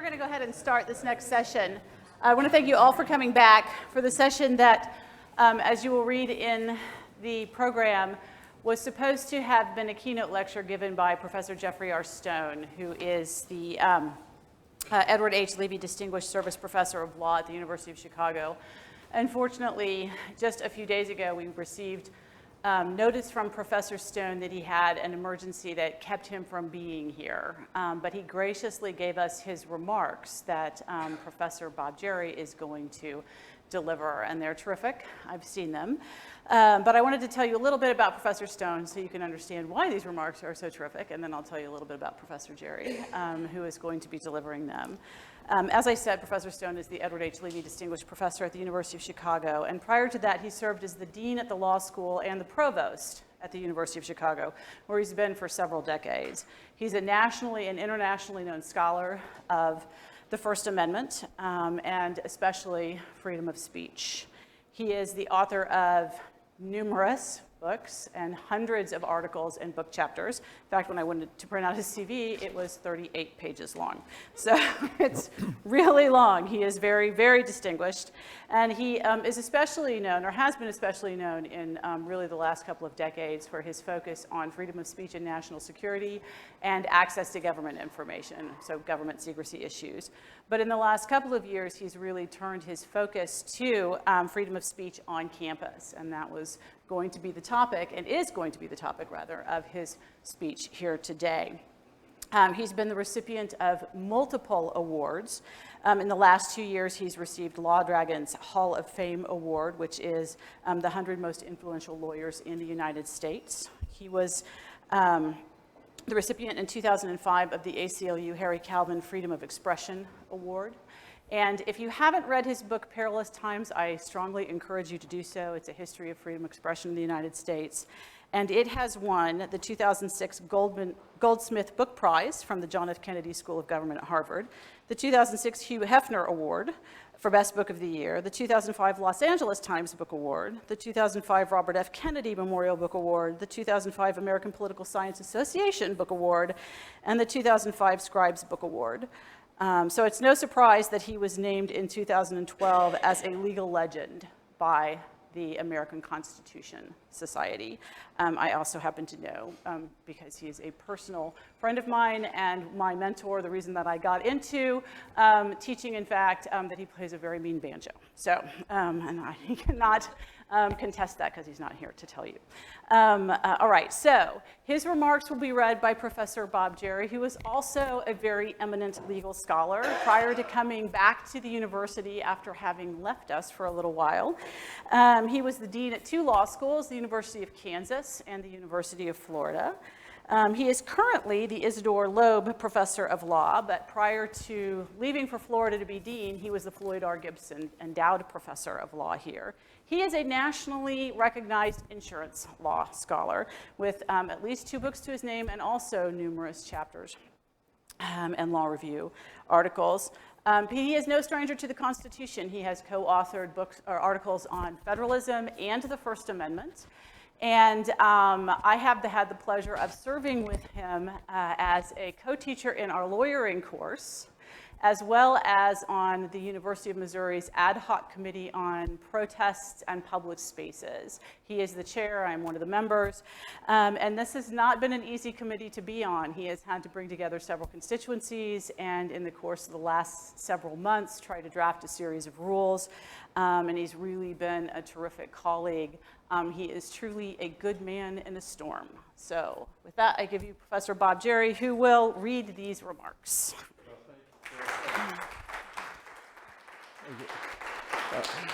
going to go ahead and start this next session. I want to thank you all for coming back for the session that, as you will read in the program, was supposed to have been a keynote lecture given by Professor Geoffrey R. Stone, who is the Edward H. Levi Distinguished Service Professor of Law at the University of Chicago. Unfortunately, just a few days ago, we received notice from Professor Stone that he had an emergency that kept him from being here. But he graciously gave us his remarks that Professor Bob Jerry is going to deliver, and they're terrific. I've seen them. But I wanted to tell you a little bit about Professor Stone so you can understand why these remarks are so terrific, and then I'll tell you a little bit about Professor Jerry, who is going to be delivering them. As I said, Professor Stone is the Edward H. Levi Distinguished Professor at the University of Chicago, and prior to that, he served as the Dean at the Law School and the Provost at the University of Chicago, where he's been for several decades. He's a nationally and internationally known scholar of the First Amendment, and especially freedom of speech. He is the author of numerous books and hundreds of articles and book chapters. In fact, when I wanted to print out his CV, it was 38 pages long. So it's really long. He is very, very distinguished. And he is especially known, or has been especially known in really the last couple of decades for his focus on freedom of speech and national security and access to government information, so government secrecy issues. But in the last couple of years, he's really turned his focus to freedom of speech on campus, and that was going to be the topic, and is going to be the topic, rather, of his speech here today. He's been the recipient of multiple awards. In the last 2 years, he's received Law Dragon's Hall of Fame Award, which is the 100 most influential lawyers in the United States. He was the recipient in 2005 of the ACLU Harry Calvin Freedom of Expression Award. And if you haven't read his book, Perilous Times, I strongly encourage you to do so. It's a history of freedom of expression in the United States. And it has won the 2006 Goldsmith Book Prize from the John F. Kennedy School of Government at Harvard, the 2006 Hugh Hefner Award for Best Book of the Year, the 2005 Los Angeles Times Book Award, the 2005 Robert F. Kennedy Memorial Book Award, the 2005 American Political Science Association Book Award, and the 2005 Scribes Book Award. So it's no surprise that he was named in 2012 as a legal legend by the American Constitution Society. I also happen to know, because he is a personal friend of mine and my mentor, the reason that I got into teaching, in fact, that he plays a very mean banjo. So, and I cannot contest that because he's not here to tell you. All right, so his remarks will be read by Professor Bob Jerry, who is also a very eminent legal scholar prior to coming back to the university after having left us for a little while. He was the dean at 2 law schools, the University of Kansas and the University of Florida. He is currently the Isidore Loeb Professor of Law, but prior to leaving for Florida to be dean, he was the Floyd R. Gibson Endowed Professor of Law here. He is a nationally recognized insurance law scholar with at least 2 books to his name and also numerous chapters and law review articles. He is no stranger to the Constitution. He has co-authored books or articles on federalism and the First Amendment. And I have had the pleasure of serving with him as a co-teacher in our lawyering course, as well as on the University of Missouri's ad hoc committee on protests and public spaces. He is the chair, I'm one of the members, and this has not been an easy committee to be on. He has had to bring together several constituencies, and in the course of the last several months, try to draft a series of rules, and he's really been a terrific colleague. He is truly a good man in a storm. So with that, I give you Professor Bob Jerry, who will read these remarks.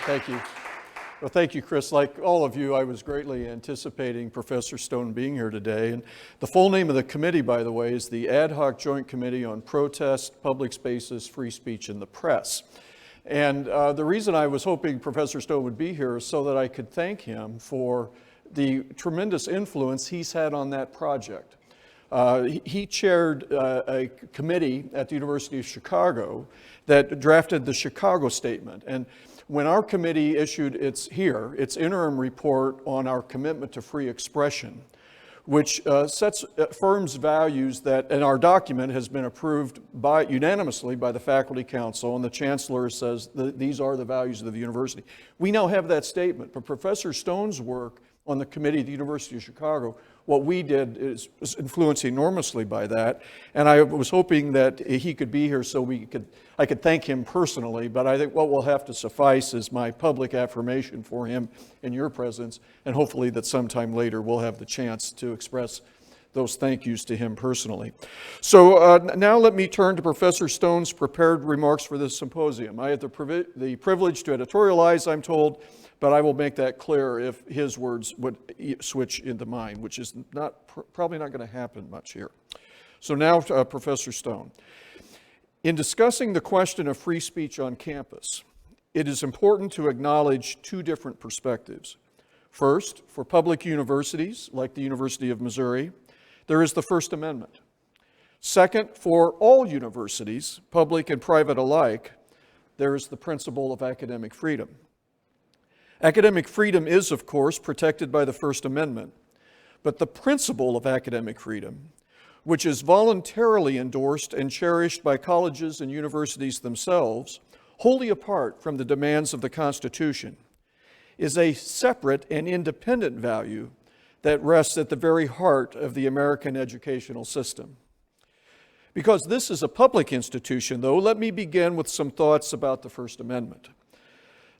Thank you. Well, thank you, Chris. Like all of you, I was greatly anticipating Professor Stone being here today. And the full name of the committee, by the way, is the Ad Hoc Joint Committee on Protest, Public Spaces, Free Speech, and the Press. And the reason I was hoping Professor Stone would be here is so that I could thank him for the tremendous influence he's had on that project. He chaired a committee at the University of Chicago that drafted the Chicago Statement. And when our committee issued its interim report on our commitment to free expression, which affirms values that, and our document has been approved unanimously by the Faculty Council, and the Chancellor says that these are the values of the university. We now have that statement, but Professor Stone's work on the committee at the University of Chicago, what we did was influenced enormously by that, and I was hoping that he could be here so I could thank him personally, but I think what will have to suffice is my public affirmation for him in your presence, and hopefully that sometime later we'll have the chance to express those thank yous to him personally. So now let me turn to Professor Stone's prepared remarks for this symposium. I had the privilege to editorialize, I'm told, but I will make that clear if his words would switch into mine, which is probably not going to happen much here. So now, Professor Stone. In discussing the question of free speech on campus, it is important to acknowledge two different perspectives. First, for public universities, like the University of Missouri, there is the First Amendment. Second, for all universities, public and private alike, there is the principle of academic freedom. Academic freedom is, of course, protected by the First Amendment, but the principle of academic freedom, which is voluntarily endorsed and cherished by colleges and universities themselves, wholly apart from the demands of the Constitution, is a separate and independent value that rests at the very heart of the American educational system. Because this is a public institution, though, let me begin with some thoughts about the First Amendment.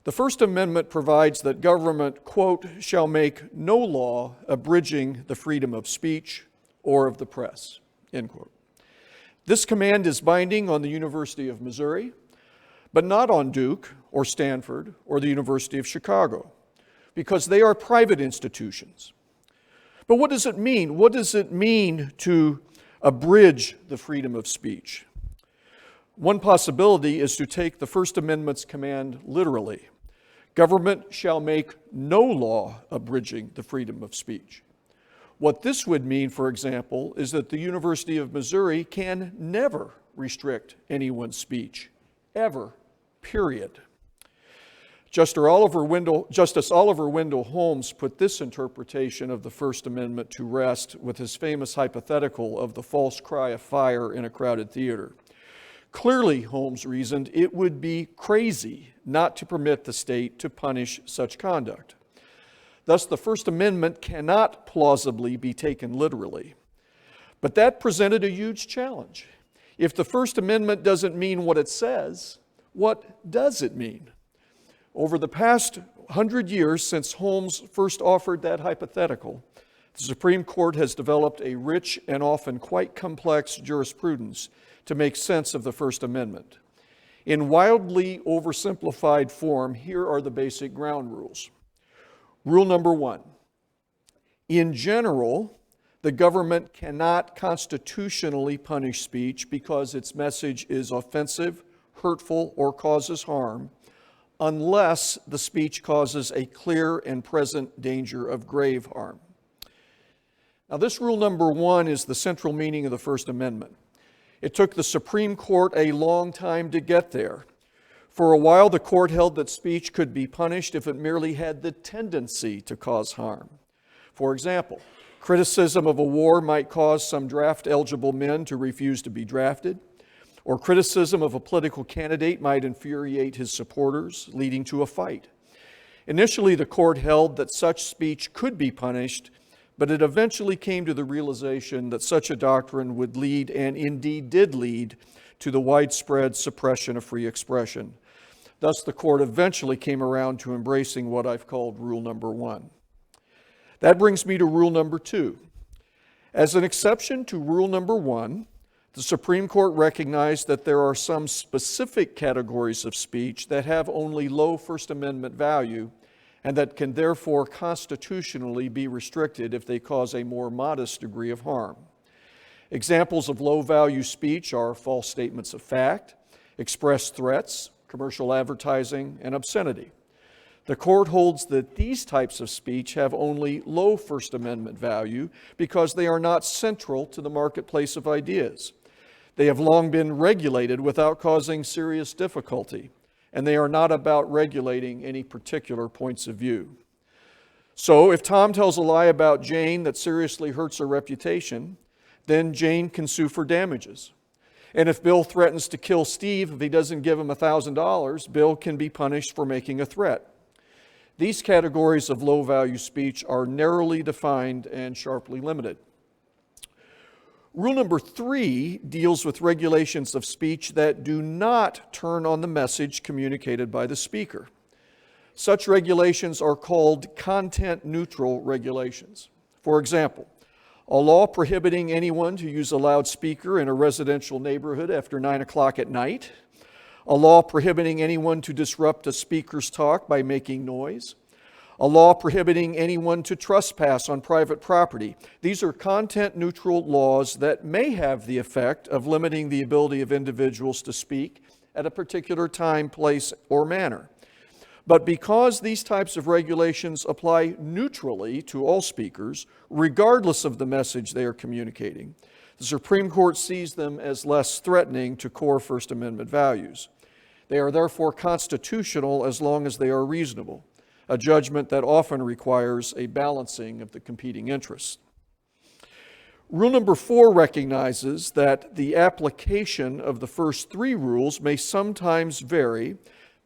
The First Amendment provides that government, quote, shall make no law abridging the freedom of speech or of the press, end quote. This command is binding on the University of Missouri, but not on Duke or Stanford or the University of Chicago, because they are private institutions. But what does it mean? What does it mean to abridge the freedom of speech? One possibility is to take the First Amendment's command literally. Government shall make no law abridging the freedom of speech. What this would mean, for example, is that the University of Missouri can never restrict anyone's speech, ever, period. Justice Oliver Wendell Holmes put this interpretation of the First Amendment to rest with his famous hypothetical of the false cry of fire in a crowded theater. Clearly, Holmes reasoned, it would be crazy not to permit the state to punish such conduct. Thus, the First Amendment cannot plausibly be taken literally. But that presented a huge challenge. If the First Amendment doesn't mean what it says, what does it mean? Over the past 100 years since Holmes first offered that hypothetical, the Supreme Court has developed a rich and often quite complex jurisprudence to make sense of the First Amendment. In wildly oversimplified form, here are the basic ground rules. Rule number 1, in general, the government cannot constitutionally punish speech because its message is offensive, hurtful, or causes harm, unless the speech causes a clear and present danger of grave harm. Now, this rule number 1 is the central meaning of the First Amendment. It took the Supreme Court a long time to get there. For a while, the court held that speech could be punished if it merely had the tendency to cause harm. For example, criticism of a war might cause some draft-eligible men to refuse to be drafted, or criticism of a political candidate might infuriate his supporters, leading to a fight. Initially, the court held that such speech could be punished, but it eventually came to the realization that such a doctrine would lead, and indeed did lead, to the widespread suppression of free expression. Thus, the court eventually came around to embracing what I've called rule number 1. That brings me to rule number 2. As an exception to rule number 1, the Supreme Court recognized that there are some specific categories of speech that have only low First Amendment value and that can therefore constitutionally be restricted if they cause a more modest degree of harm. Examples of low-value speech are false statements of fact, express threats, commercial advertising, and obscenity. The court holds that these types of speech have only low First Amendment value because they are not central to the marketplace of ideas. They have long been regulated without causing serious difficulty, and they are not about regulating any particular points of view. So if Tom tells a lie about Jane that seriously hurts her reputation, then Jane can sue for damages. And if Bill threatens to kill Steve if he doesn't give him $1,000, Bill can be punished for making a threat. These categories of low-value speech are narrowly defined and sharply limited. Rule number 3 deals with regulations of speech that do not turn on the message communicated by the speaker. Such regulations are called content-neutral regulations. For example, a law prohibiting anyone to use a loudspeaker in a residential neighborhood after 9 o'clock at night, a law prohibiting anyone to disrupt a speaker's talk by making noise, a law prohibiting anyone to trespass on private property. These are content-neutral laws that may have the effect of limiting the ability of individuals to speak at a particular time, place, or manner. But because these types of regulations apply neutrally to all speakers, regardless of the message they are communicating, the Supreme Court sees them as less threatening to core First Amendment values. They are therefore constitutional as long as they are reasonable, a judgment that often requires a balancing of the competing interests. Rule number 4 recognizes that the application of the first 3 rules may sometimes vary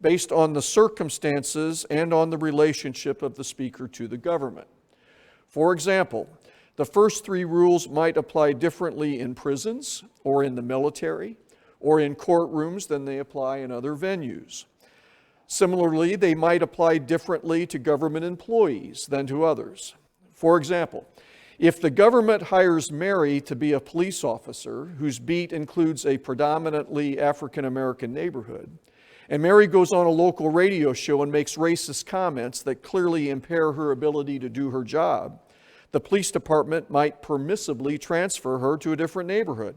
based on the circumstances and on the relationship of the speaker to the government. For example, the first 3 rules might apply differently in prisons or in the military or in courtrooms than they apply in other venues. Similarly, they might apply differently to government employees than to others. For example, if the government hires Mary to be a police officer whose beat includes a predominantly African American neighborhood, and Mary goes on a local radio show and makes racist comments that clearly impair her ability to do her job, the police department might permissibly transfer her to a different neighborhood.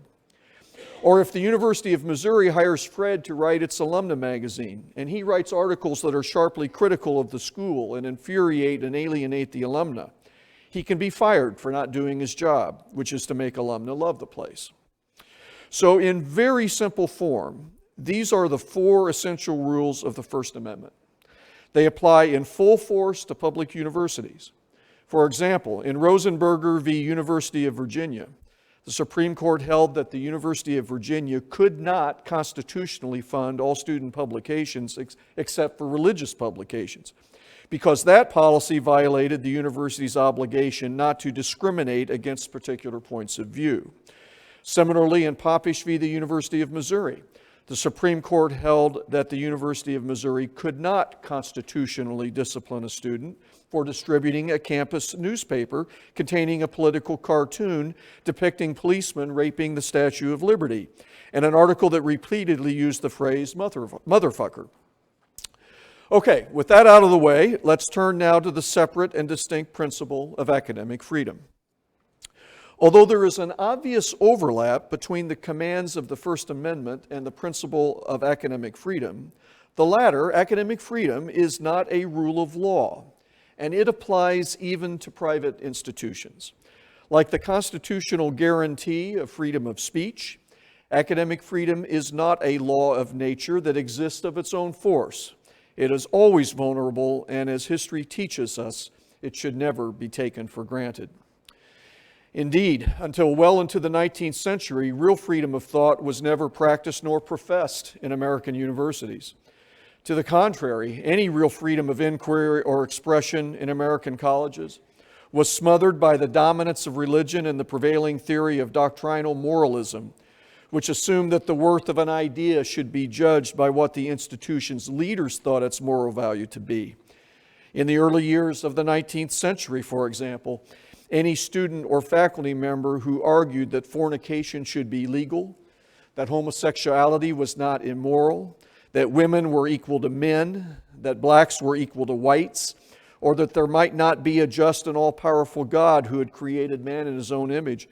Or if the University of Missouri hires Fred to write its alumna magazine, and he writes articles that are sharply critical of the school and infuriate and alienate the alumna, he can be fired for not doing his job, which is to make alumna love the place. So in very simple form, these are the 4 essential rules of the First Amendment. They apply in full force to public universities. For example, in Rosenberger v. University of Virginia, the Supreme Court held that the University of Virginia could not constitutionally fund all student publications except for religious publications, because that policy violated the university's obligation not to discriminate against particular points of view. Similarly, in Popish v. the University of Missouri, the Supreme Court held that the University of Missouri could not constitutionally discipline a student for distributing a campus newspaper containing a political cartoon depicting policemen raping the Statue of Liberty, and an article that repeatedly used the phrase motherfucker. Okay, with that out of the way, let's turn now to the separate and distinct principle of academic freedom. Although there is an obvious overlap between the commands of the First Amendment and the principle of academic freedom, the latter, academic freedom, is not a rule of law, and it applies even to private institutions. Like the constitutional guarantee of freedom of speech, academic freedom is not a law of nature that exists of its own force. It is always vulnerable, and as history teaches us, it should never be taken for granted. Indeed, until well into the 19th century, real freedom of thought was never practiced nor professed in American universities. To the contrary, any real freedom of inquiry or expression in American colleges was smothered by the dominance of religion and the prevailing theory of doctrinal moralism, which assumed that the worth of an idea should be judged by what the institution's leaders thought its moral value to be. In the early years of the 19th century, for example, any student or faculty member who argued that fornication should be legal, that homosexuality was not immoral, that women were equal to men, that blacks were equal to whites, or that there might not be a just and all-powerful God who had created man in his own image,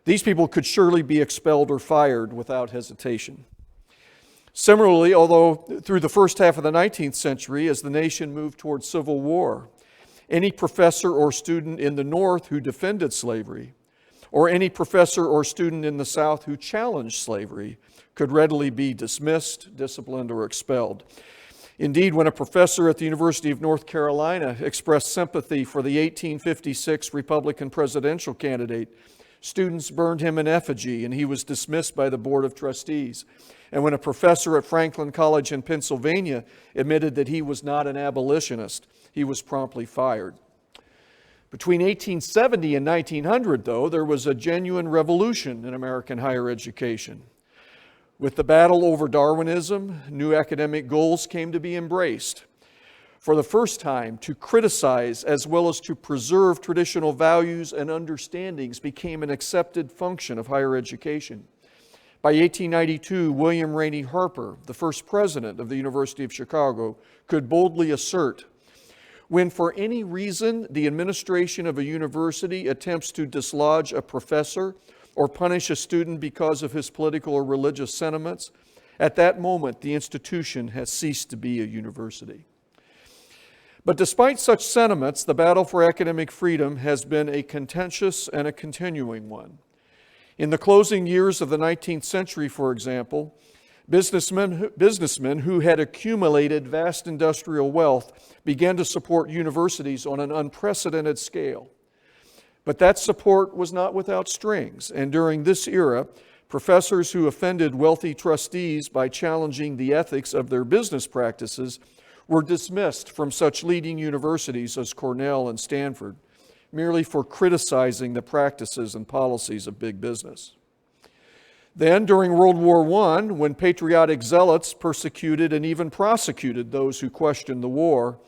these people could surely be expelled or fired without hesitation. Similarly, although through the first half of the 19th century, as the nation moved toward civil war, any professor or student in the North who defended slavery, or any professor or student in the South who challenged slavery, could readily be dismissed, disciplined, or expelled. Indeed, when a professor at the University of North Carolina expressed sympathy for the 1856 Republican presidential candidate, students burned him in effigy and he was dismissed by the Board of Trustees. And when a professor at Franklin College in Pennsylvania admitted that he was not an abolitionist, he was promptly fired. Between 1870 and 1900, though, there was a genuine revolution in American higher education. With the battle over Darwinism, new academic goals came to be embraced. For the first time, to criticize as well as to preserve traditional values and understandings became an accepted function of higher education. By 1892, William Rainey Harper, the first president of the University of Chicago, could boldly assert, "When for any reason the administration of a university attempts to dislodge a professor or punish a student because of his political or religious sentiments, at that moment the institution has ceased to be a university." But despite such sentiments, the battle for academic freedom has been a contentious and a continuing one. In the closing years of the 19th century, for example, businessmen who had accumulated vast industrial wealth began to support universities on an unprecedented scale. But that support was not without strings, and during this era, professors who offended wealthy trustees by challenging the ethics of their business practices were dismissed from such leading universities as Cornell and Stanford, merely for criticizing the practices and policies of big business. Then, during World War I, when patriotic zealots persecuted and even prosecuted those who questioned the war,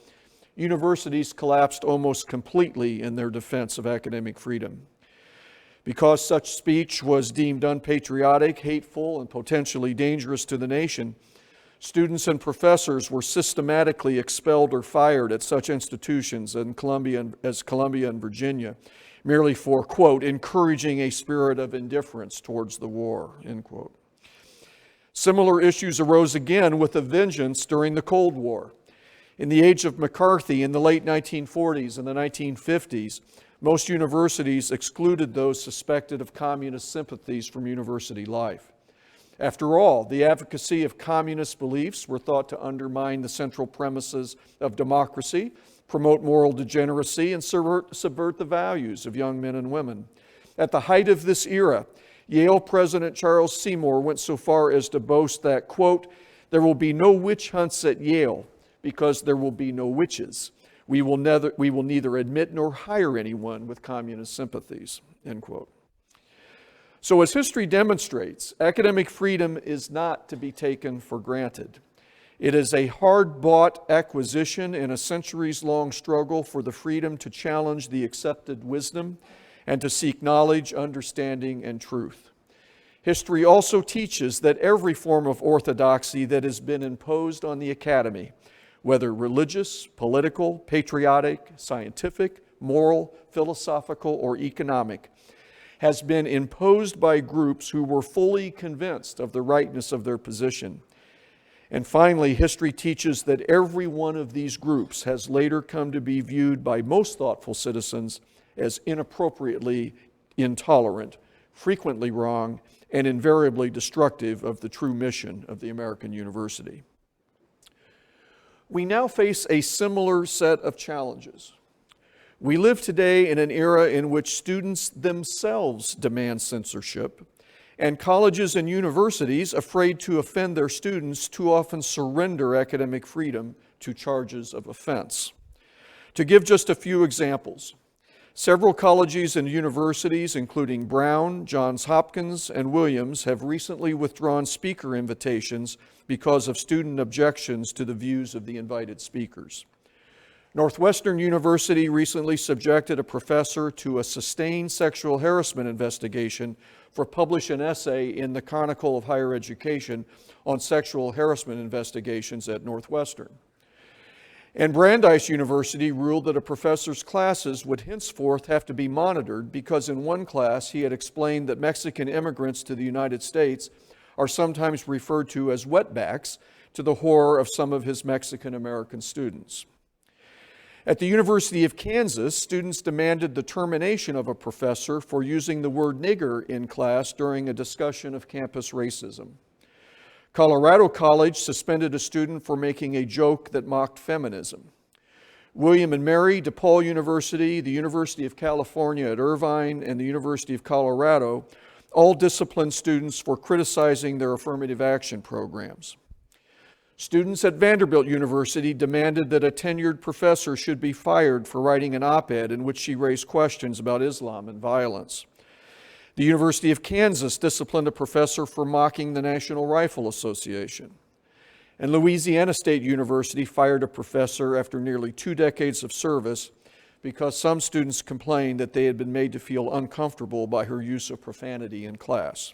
universities collapsed almost completely in their defense of academic freedom. Because such speech was deemed unpatriotic, hateful, and potentially dangerous to the nation, students and professors were systematically expelled or fired at such institutions as Columbia and Virginia, merely for, quote, encouraging a spirit of indifference towards the war, end quote. Similar issues arose again with a vengeance during the Cold War. In the age of McCarthy in the late 1940s and the 1950s, most universities excluded those suspected of communist sympathies from university life. After all, the advocacy of communist beliefs were thought to undermine the central premises of democracy, promote moral degeneracy, and subvert the values of young men and women. At the height of this era, Yale President Charles Seymour went so far as to boast that, quote, "There will be no witch hunts at Yale because there will be no witches. We will neither admit nor hire anyone with communist sympathies," end quote. So as history demonstrates, academic freedom is not to be taken for granted. It is a hard-bought acquisition in a centuries-long struggle for the freedom to challenge the accepted wisdom and to seek knowledge, understanding, and truth. History also teaches that every form of orthodoxy that has been imposed on the academy, whether religious, political, patriotic, scientific, moral, philosophical, or economic, has been imposed by groups who were fully convinced of the rightness of their position. And finally, history teaches that every one of these groups has later come to be viewed by most thoughtful citizens as inappropriately intolerant, frequently wrong, and invariably destructive of the true mission of the American university. We now face a similar set of challenges. We live today in an era in which students themselves demand censorship, and colleges and universities, afraid to offend their students, too often surrender academic freedom to charges of offense. To give just a few examples, several colleges and universities, including Brown, Johns Hopkins, and Williams, have recently withdrawn speaker invitations because of student objections to the views of the invited speakers. Northwestern University recently subjected a professor to a sustained sexual harassment investigation for publishing an essay in the Chronicle of Higher Education on sexual harassment investigations at Northwestern. And Brandeis University ruled that a professor's classes would henceforth have to be monitored because in one class he had explained that Mexican immigrants to the United States are sometimes referred to as wetbacks, to the horror of some of his Mexican-American students. At the University of Kansas, students demanded the termination of a professor for using the word nigger in class during a discussion of campus racism. Colorado College suspended a student for making a joke that mocked feminism. William and Mary, DePaul University, the University of California at Irvine, and the University of Colorado all disciplined students for criticizing their affirmative action programs. Students at Vanderbilt University demanded that a tenured professor should be fired for writing an op-ed in which she raised questions about Islam and violence. The University of Kansas disciplined a professor for mocking the National Rifle Association. And Louisiana State University fired a professor after nearly 2 decades of service because some students complained that they had been made to feel uncomfortable by her use of profanity in class.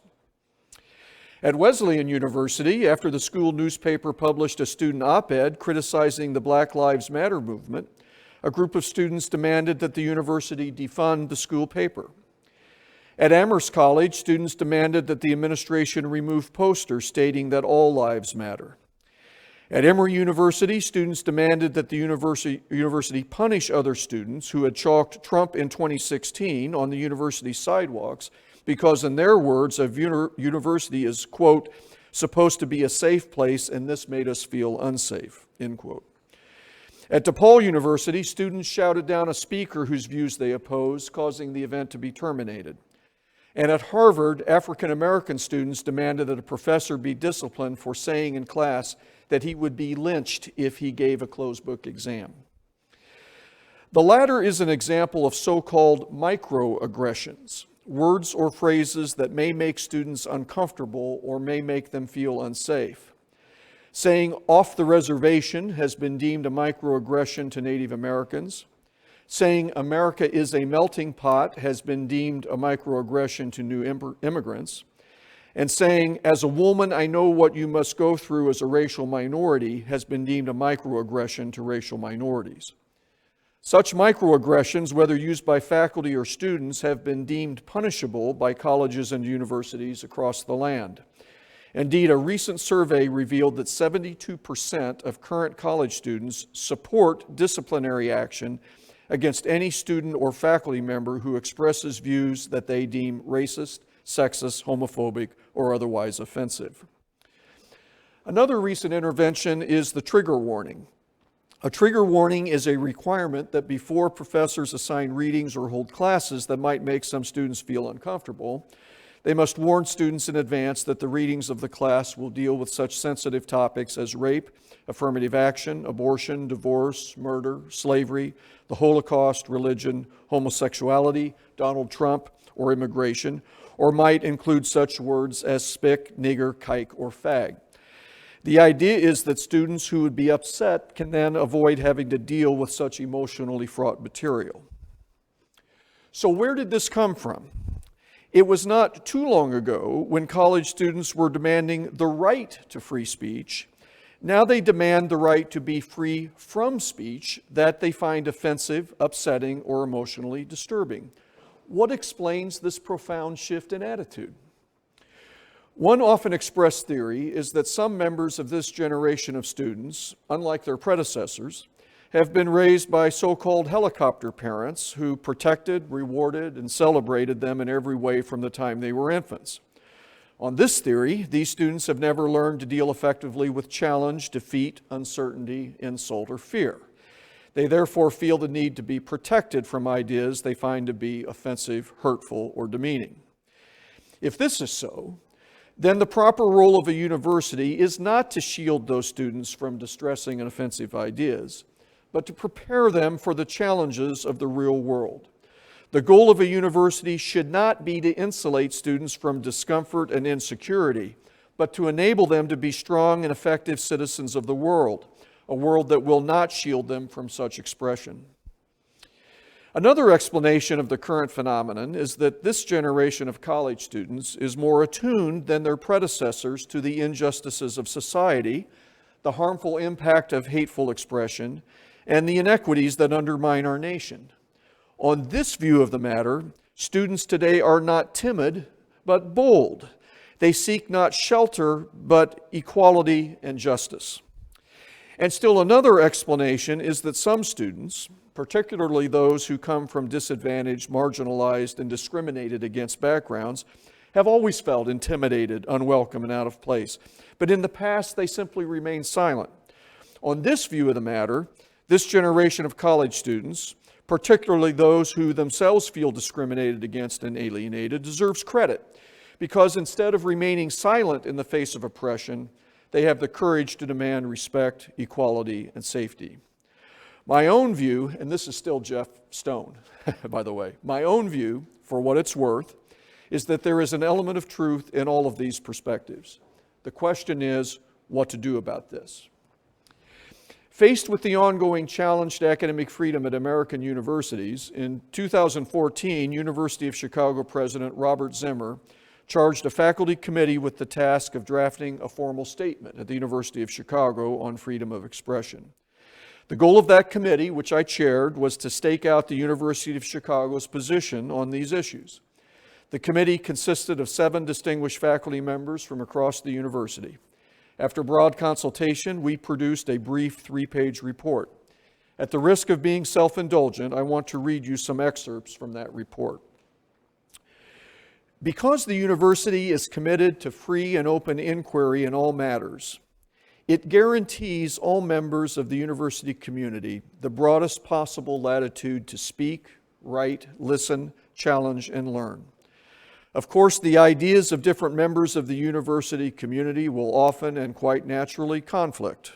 At Wesleyan University, after the school newspaper published a student op-ed criticizing the Black Lives Matter movement, a group of students demanded that the university defund the school paper. At Amherst College, students demanded that the administration remove posters stating that all lives matter. At Emory University, students demanded that the university punish other students who had chalked Trump in 2016 on the university sidewalks because, in their words, a university is, quote, supposed to be a safe place and this made us feel unsafe, end quote. At DePaul University, students shouted down a speaker whose views they opposed, causing the event to be terminated. And at Harvard, African American students demanded that a professor be disciplined for saying in class that he would be lynched if he gave a closed book exam. The latter is an example of so-called microaggressions, words or phrases that may make students uncomfortable or may make them feel unsafe. Saying off the reservation has been deemed a microaggression to Native Americans. Saying America is a melting pot has been deemed a microaggression to new immigrants. And saying, as a woman, I know what you must go through as a racial minority has been deemed a microaggression to racial minorities. Such microaggressions, whether used by faculty or students, have been deemed punishable by colleges and universities across the land. Indeed, a recent survey revealed that 72% of current college students support disciplinary action against any student or faculty member who expresses views that they deem racist, sexist, homophobic, or otherwise offensive. Another recent intervention is the trigger warning. A trigger warning is a requirement that before professors assign readings or hold classes that might make some students feel uncomfortable, they must warn students in advance that the readings of the class will deal with such sensitive topics as rape, affirmative action, abortion, divorce, murder, slavery, the Holocaust, religion, homosexuality, Donald Trump, or immigration, or might include such words as spick, nigger, kike, or fag. The idea is that students who would be upset can then avoid having to deal with such emotionally fraught material. So where did this come from? It was not too long ago when college students were demanding the right to free speech. Now they demand the right to be free from speech that they find offensive, upsetting, or emotionally disturbing. What explains this profound shift in attitude? One often expressed theory is that some members of this generation of students, unlike their predecessors, have been raised by so-called helicopter parents who protected, rewarded, and celebrated them in every way from the time they were infants. On this theory, these students have never learned to deal effectively with challenge, defeat, uncertainty, insult, or fear. They therefore feel the need to be protected from ideas they find to be offensive, hurtful, or demeaning. If this is so, then the proper role of a university is not to shield those students from distressing and offensive ideas, but to prepare them for the challenges of the real world. The goal of a university should not be to insulate students from discomfort and insecurity, but to enable them to be strong and effective citizens of the world, a world that will not shield them from such expression. Another explanation of the current phenomenon is that this generation of college students is more attuned than their predecessors to the injustices of society, the harmful impact of hateful expression, and the inequities that undermine our nation. On this view of the matter, students today are not timid, but bold. They seek not shelter, but equality and justice. And still another explanation is that some students, particularly those who come from disadvantaged, marginalized, and discriminated against backgrounds, have always felt intimidated, unwelcome, and out of place. But in the past, they simply remained silent. On this view of the matter, this generation of college students, particularly those who themselves feel discriminated against and alienated, deserves credit, because instead of remaining silent in the face of oppression, they have the courage to demand respect, equality, and safety. My own view, and this is still Jeff Stone, by the way, my own view, for what it's worth, is that there is an element of truth in all of these perspectives. The question is what to do about this. Faced with the ongoing challenge to academic freedom at American universities, in 2014, University of Chicago President Robert Zimmer charged a faculty committee with the task of drafting a formal statement at the University of Chicago on freedom of expression. The goal of that committee, which I chaired, was to stake out the University of Chicago's position on these issues. The committee consisted of 7 distinguished faculty members from across the university. After broad consultation, we produced a brief 3-page report. At the risk of being self-indulgent, I want to read you some excerpts from that report. Because the university is committed to free and open inquiry in all matters, it guarantees all members of the university community the broadest possible latitude to speak, write, listen, challenge, and learn. Of course, the ideas of different members of the university community will often and quite naturally conflict.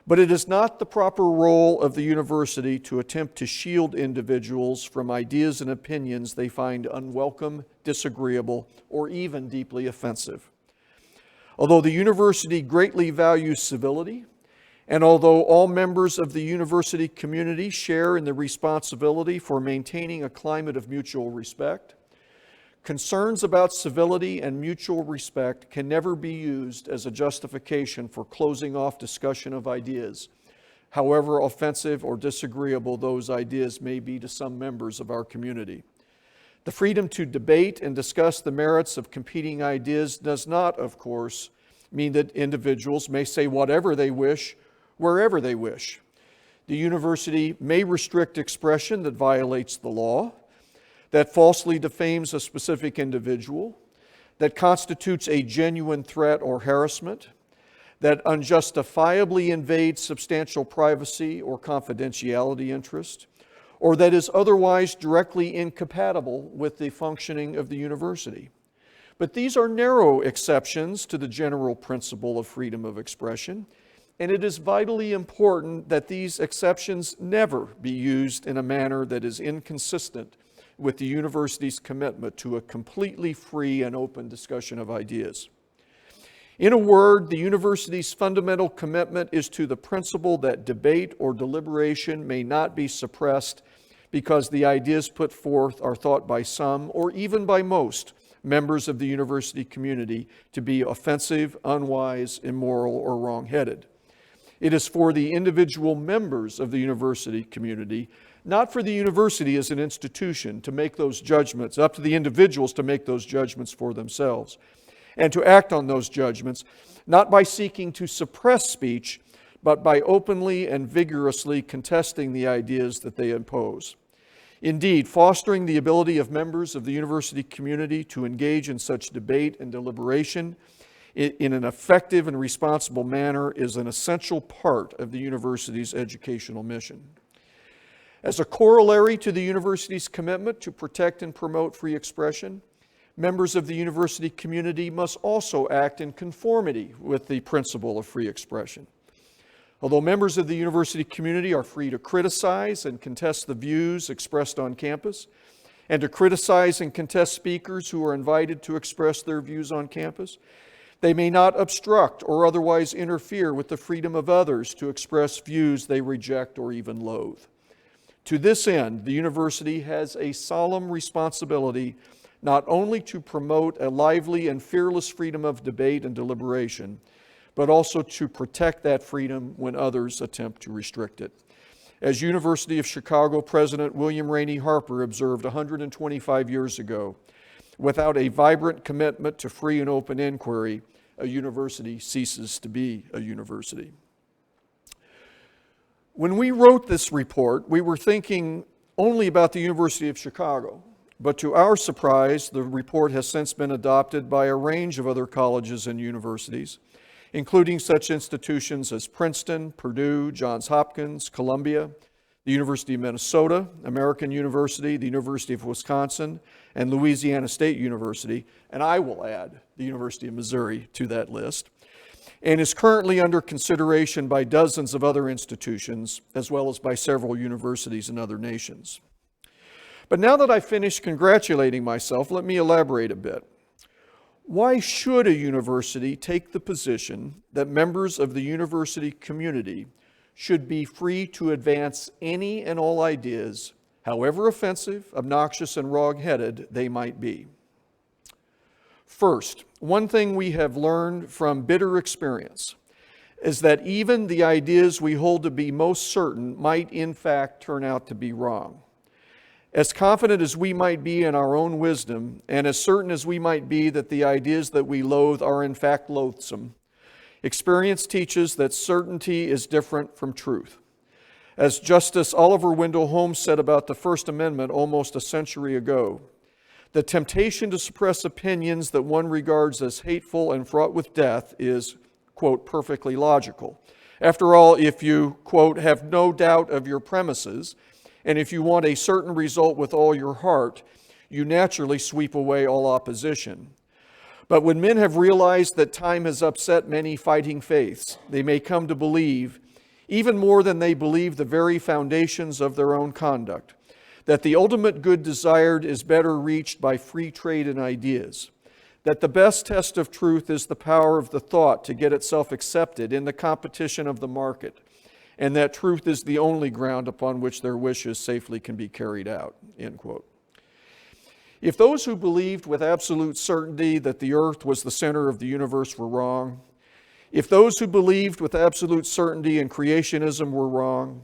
But it is not the proper role of the university to attempt to shield individuals from ideas and opinions they find unwelcome, disagreeable, or even deeply offensive. Although the university greatly values civility, and although all members of the university community share in the responsibility for maintaining a climate of mutual respect, concerns about civility and mutual respect can never be used as a justification for closing off discussion of ideas, however offensive or disagreeable those ideas may be to some members of our community. The freedom to debate and discuss the merits of competing ideas does not, of course, mean that individuals may say whatever they wish, wherever they wish. The university may restrict expression that violates the law, that falsely defames a specific individual, that constitutes a genuine threat or harassment, that unjustifiably invades substantial privacy or confidentiality interest, or that is otherwise directly incompatible with the functioning of the university. But these are narrow exceptions to the general principle of freedom of expression, and it is vitally important that these exceptions never be used in a manner that is inconsistent with the university's commitment to a completely free and open discussion of ideas. In a word, the university's fundamental commitment is to the principle that debate or deliberation may not be suppressed because the ideas put forth are thought by some, or even by most, members of the university community to be offensive, unwise, immoral, or wrong-headed. It is for the individual members of the university community, not for the university as an institution, to make those judgments, up to the individuals to make those judgments for themselves, and to act on those judgments, not by seeking to suppress speech, but by openly and vigorously contesting the ideas that they impose. Indeed, fostering the ability of members of the university community to engage in such debate and deliberation in an effective and responsible manner is an essential part of the university's educational mission. As a corollary to the university's commitment to protect and promote free expression, members of the university community must also act in conformity with the principle of free expression. Although members of the university community are free to criticize and contest the views expressed on campus, and to criticize and contest speakers who are invited to express their views on campus, they may not obstruct or otherwise interfere with the freedom of others to express views they reject or even loathe. To this end, the university has a solemn responsibility not only to promote a lively and fearless freedom of debate and deliberation, but also to protect that freedom when others attempt to restrict it. As University of Chicago President William Rainey Harper observed 125 years ago, without a vibrant commitment to free and open inquiry, a university ceases to be a university. When we wrote this report, we were thinking only about the University of Chicago. But to our surprise, the report has since been adopted by a range of other colleges and universities, including such institutions as Princeton, Purdue, Johns Hopkins, Columbia, the University of Minnesota, American University, the University of Wisconsin, and Louisiana State University, and I will add the University of Missouri to that list, and is currently under consideration by dozens of other institutions, as well as by several universities in other nations. But now that I've finished congratulating myself, let me elaborate a bit. Why should a university take the position that members of the university community should be free to advance any and all ideas, however offensive, obnoxious, and wrong-headed they might be? First, one thing we have learned from bitter experience is that even the ideas we hold to be most certain might in fact turn out to be wrong. As confident as we might be in our own wisdom, and as certain as we might be that the ideas that we loathe are in fact loathsome, experience teaches that certainty is different from truth. As Justice Oliver Wendell Holmes said about the First Amendment almost a century ago, the temptation to suppress opinions that one regards as hateful and fraught with death is, quote, perfectly logical. After all, if you, quote, have no doubt of your premises, and if you want a certain result with all your heart, you naturally sweep away all opposition. But when men have realized that time has upset many fighting faiths, they may come to believe, even more than they believe the very foundations of their own conduct, that the ultimate good desired is better reached by free trade in ideas, that the best test of truth is the power of the thought to get itself accepted in the competition of the market, and that truth is the only ground upon which their wishes safely can be carried out, end quote. If those who believed with absolute certainty that the earth was the center of the universe were wrong, if those who believed with absolute certainty in creationism were wrong,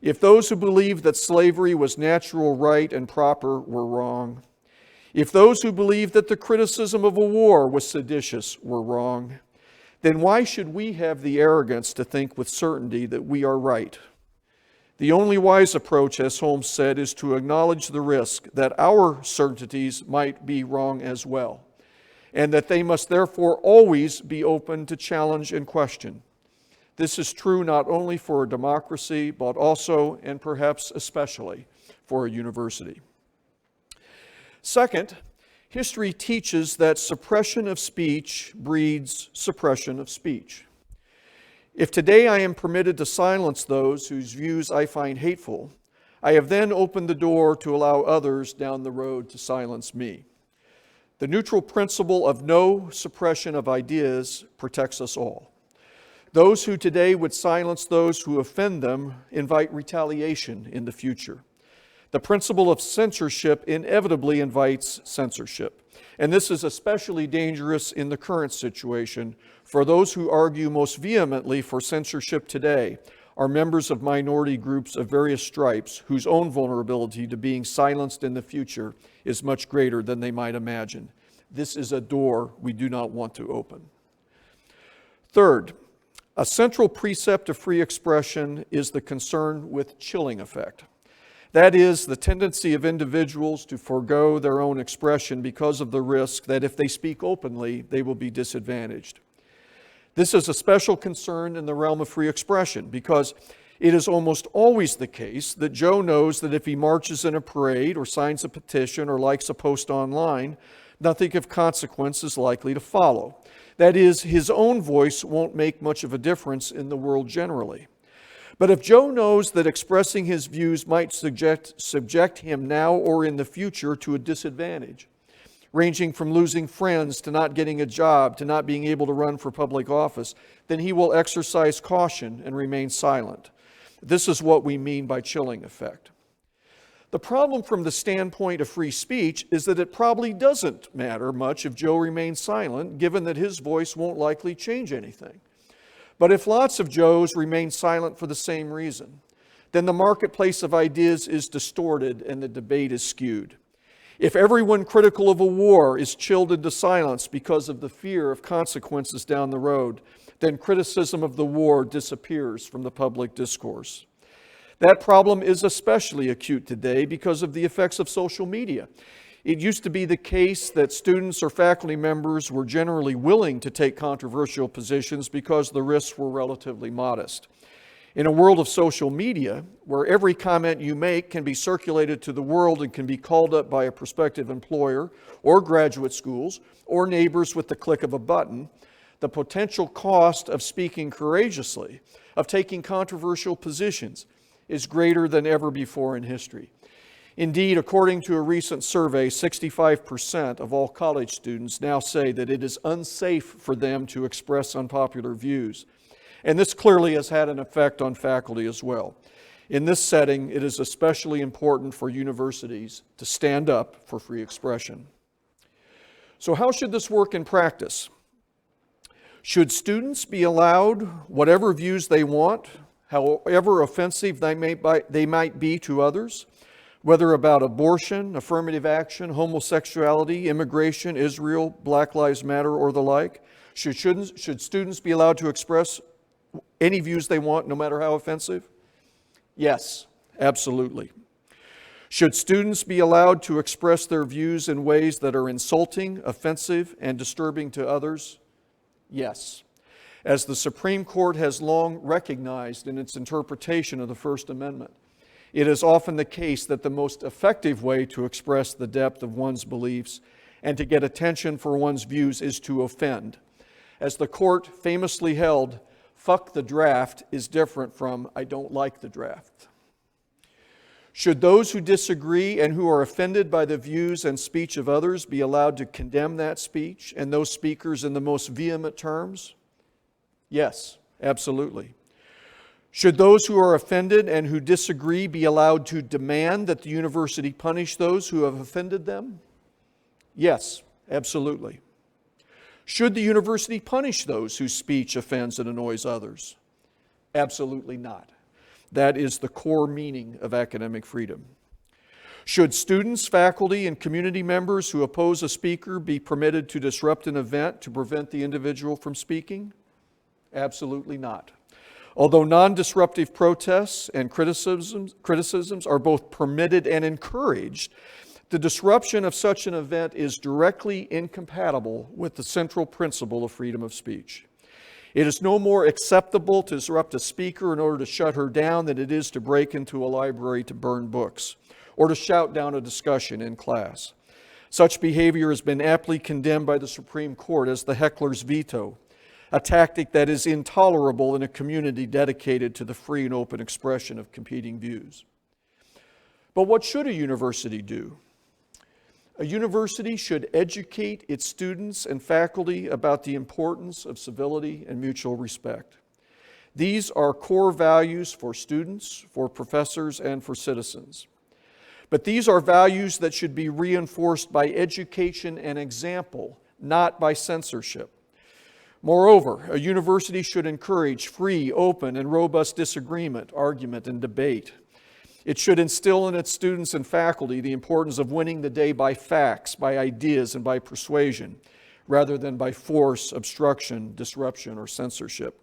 if those who believed that slavery was natural, right, and proper were wrong, if those who believed that the criticism of a war was seditious were wrong, then why should we have the arrogance to think with certainty that we are right? The only wise approach, as Holmes said, is to acknowledge the risk that our certainties might be wrong as well, and that they must therefore always be open to challenge and question. This is true not only for a democracy, but also, and perhaps especially, for a university. Second, history teaches that suppression of speech breeds suppression of speech. If today I am permitted to silence those whose views I find hateful, I have then opened the door to allow others down the road to silence me. The neutral principle of no suppression of ideas protects us all. Those who today would silence those who offend them invite retaliation in the future. The principle of censorship inevitably invites censorship. And this is especially dangerous in the current situation, for those who argue most vehemently for censorship today are members of minority groups of various stripes whose own vulnerability to being silenced in the future is much greater than they might imagine. This is a door we do not want to open. Third, a central precept of free expression is the concern with chilling effect. That is, the tendency of individuals to forego their own expression because of the risk that if they speak openly, they will be disadvantaged. This is a special concern in the realm of free expression because it is almost always the case that Joe knows that if he marches in a parade or signs a petition or likes a post online, nothing of consequence is likely to follow. That is, his own voice won't make much of a difference in the world generally. But if Joe knows that expressing his views might subject him now or in the future to a disadvantage, ranging from losing friends to not getting a job to not being able to run for public office, then he will exercise caution and remain silent. This is what we mean by chilling effect. The problem from the standpoint of free speech is that it probably doesn't matter much if Joe remains silent, given that his voice won't likely change anything. But if lots of Joes remain silent for the same reason, then the marketplace of ideas is distorted and the debate is skewed. If everyone critical of a war is chilled into silence because of the fear of consequences down the road, then criticism of the war disappears from the public discourse. That problem is especially acute today because of the effects of social media. It used to be the case that students or faculty members were generally willing to take controversial positions because the risks were relatively modest. In a world of social media, where every comment you make can be circulated to the world and can be called up by a prospective employer or graduate schools or neighbors with the click of a button, the potential cost of speaking courageously, of taking controversial positions, is greater than ever before in history. Indeed, according to a recent survey, 65% of all college students now say that it is unsafe for them to express unpopular views. And this clearly has had an effect on faculty as well. In this setting, it is especially important for universities to stand up for free expression. So how should this work in practice? Should students be allowed whatever views they want, however offensive they might be to others, whether about abortion, affirmative action, homosexuality, immigration, Israel, Black Lives Matter, or the like? Should students be allowed to express any views they want, no matter how offensive? Yes, absolutely. Should students be allowed to express their views in ways that are insulting, offensive, and disturbing to others? Yes. As the Supreme Court has long recognized in its interpretation of the First Amendment, it is often the case that the most effective way to express the depth of one's beliefs and to get attention for one's views is to offend. As the court famously held, "Fuck the draft" is different from "I don't like the draft." Should those who disagree and who are offended by the views and speech of others be allowed to condemn that speech and those speakers in the most vehement terms? Yes, absolutely. Should those who are offended and who disagree be allowed to demand that the university punish those who have offended them? Yes, absolutely. Should the university punish those whose speech offends and annoys others? Absolutely not. That is the core meaning of academic freedom. Should students, faculty, and community members who oppose a speaker be permitted to disrupt an event to prevent the individual from speaking? Absolutely not. Although non-disruptive protests and criticisms are both permitted and encouraged, the disruption of such an event is directly incompatible with the central principle of freedom of speech. It is no more acceptable to disrupt a speaker in order to shut her down than it is to break into a library to burn books or to shout down a discussion in class. Such behavior has been aptly condemned by the Supreme Court as the heckler's veto, a tactic that is intolerable in a community dedicated to the free and open expression of competing views. But what should a university do? A university should educate its students and faculty about the importance of civility and mutual respect. These are core values for students, for professors, and for citizens. But these are values that should be reinforced by education and example, not by censorship. Moreover, a university should encourage free, open, and robust disagreement, argument, and debate. It should instill in its students and faculty the importance of winning the day by facts, by ideas, and by persuasion, rather than by force, obstruction, disruption, or censorship.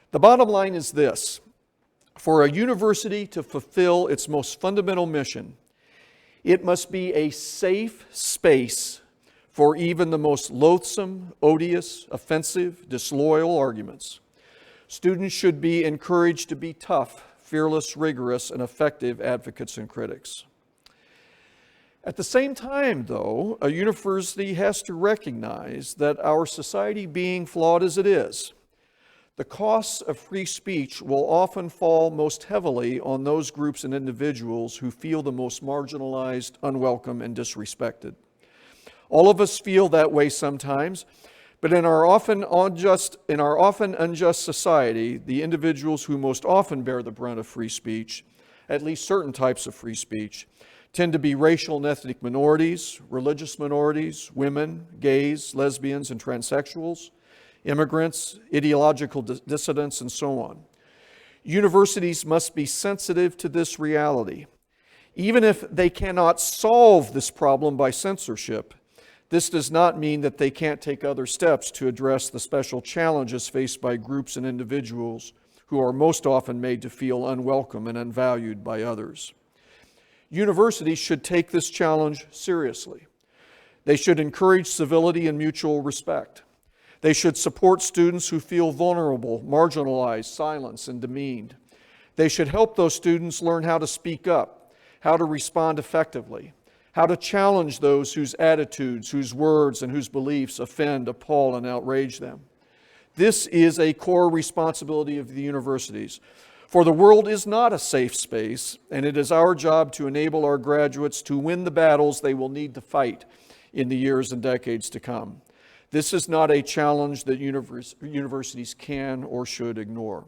The bottom line is this: for a university to fulfill its most fundamental mission, it must be a safe space for even the most loathsome, odious, offensive, disloyal arguments. Students should be encouraged to be tough, fearless, rigorous, and effective advocates and critics. At the same time, though, a university has to recognize that our society, being flawed as it is, the costs of free speech will often fall most heavily on those groups and individuals who feel the most marginalized, unwelcome, and disrespected. All of us feel that way sometimes, but in our often unjust society, the individuals who most often bear the brunt of free speech, at least certain types of free speech, tend to be racial and ethnic minorities, religious minorities, women, gays, lesbians, and transsexuals, immigrants, ideological dissidents, and so on. Universities must be sensitive to this reality. Even if they cannot solve this problem by censorship, this does not mean that they can't take other steps to address the special challenges faced by groups and individuals who are most often made to feel unwelcome and unvalued by others. Universities should take this challenge seriously. They should encourage civility and mutual respect. They should support students who feel vulnerable, marginalized, silenced, and demeaned. They should help those students learn how to speak up, how to respond effectively, how to challenge those whose attitudes, whose words, and whose beliefs offend, appall, and outrage them. This is a core responsibility of the universities. For the world is not a safe space, and it is our job to enable our graduates to win the battles they will need to fight in the years and decades to come. This is not a challenge that universities can or should ignore.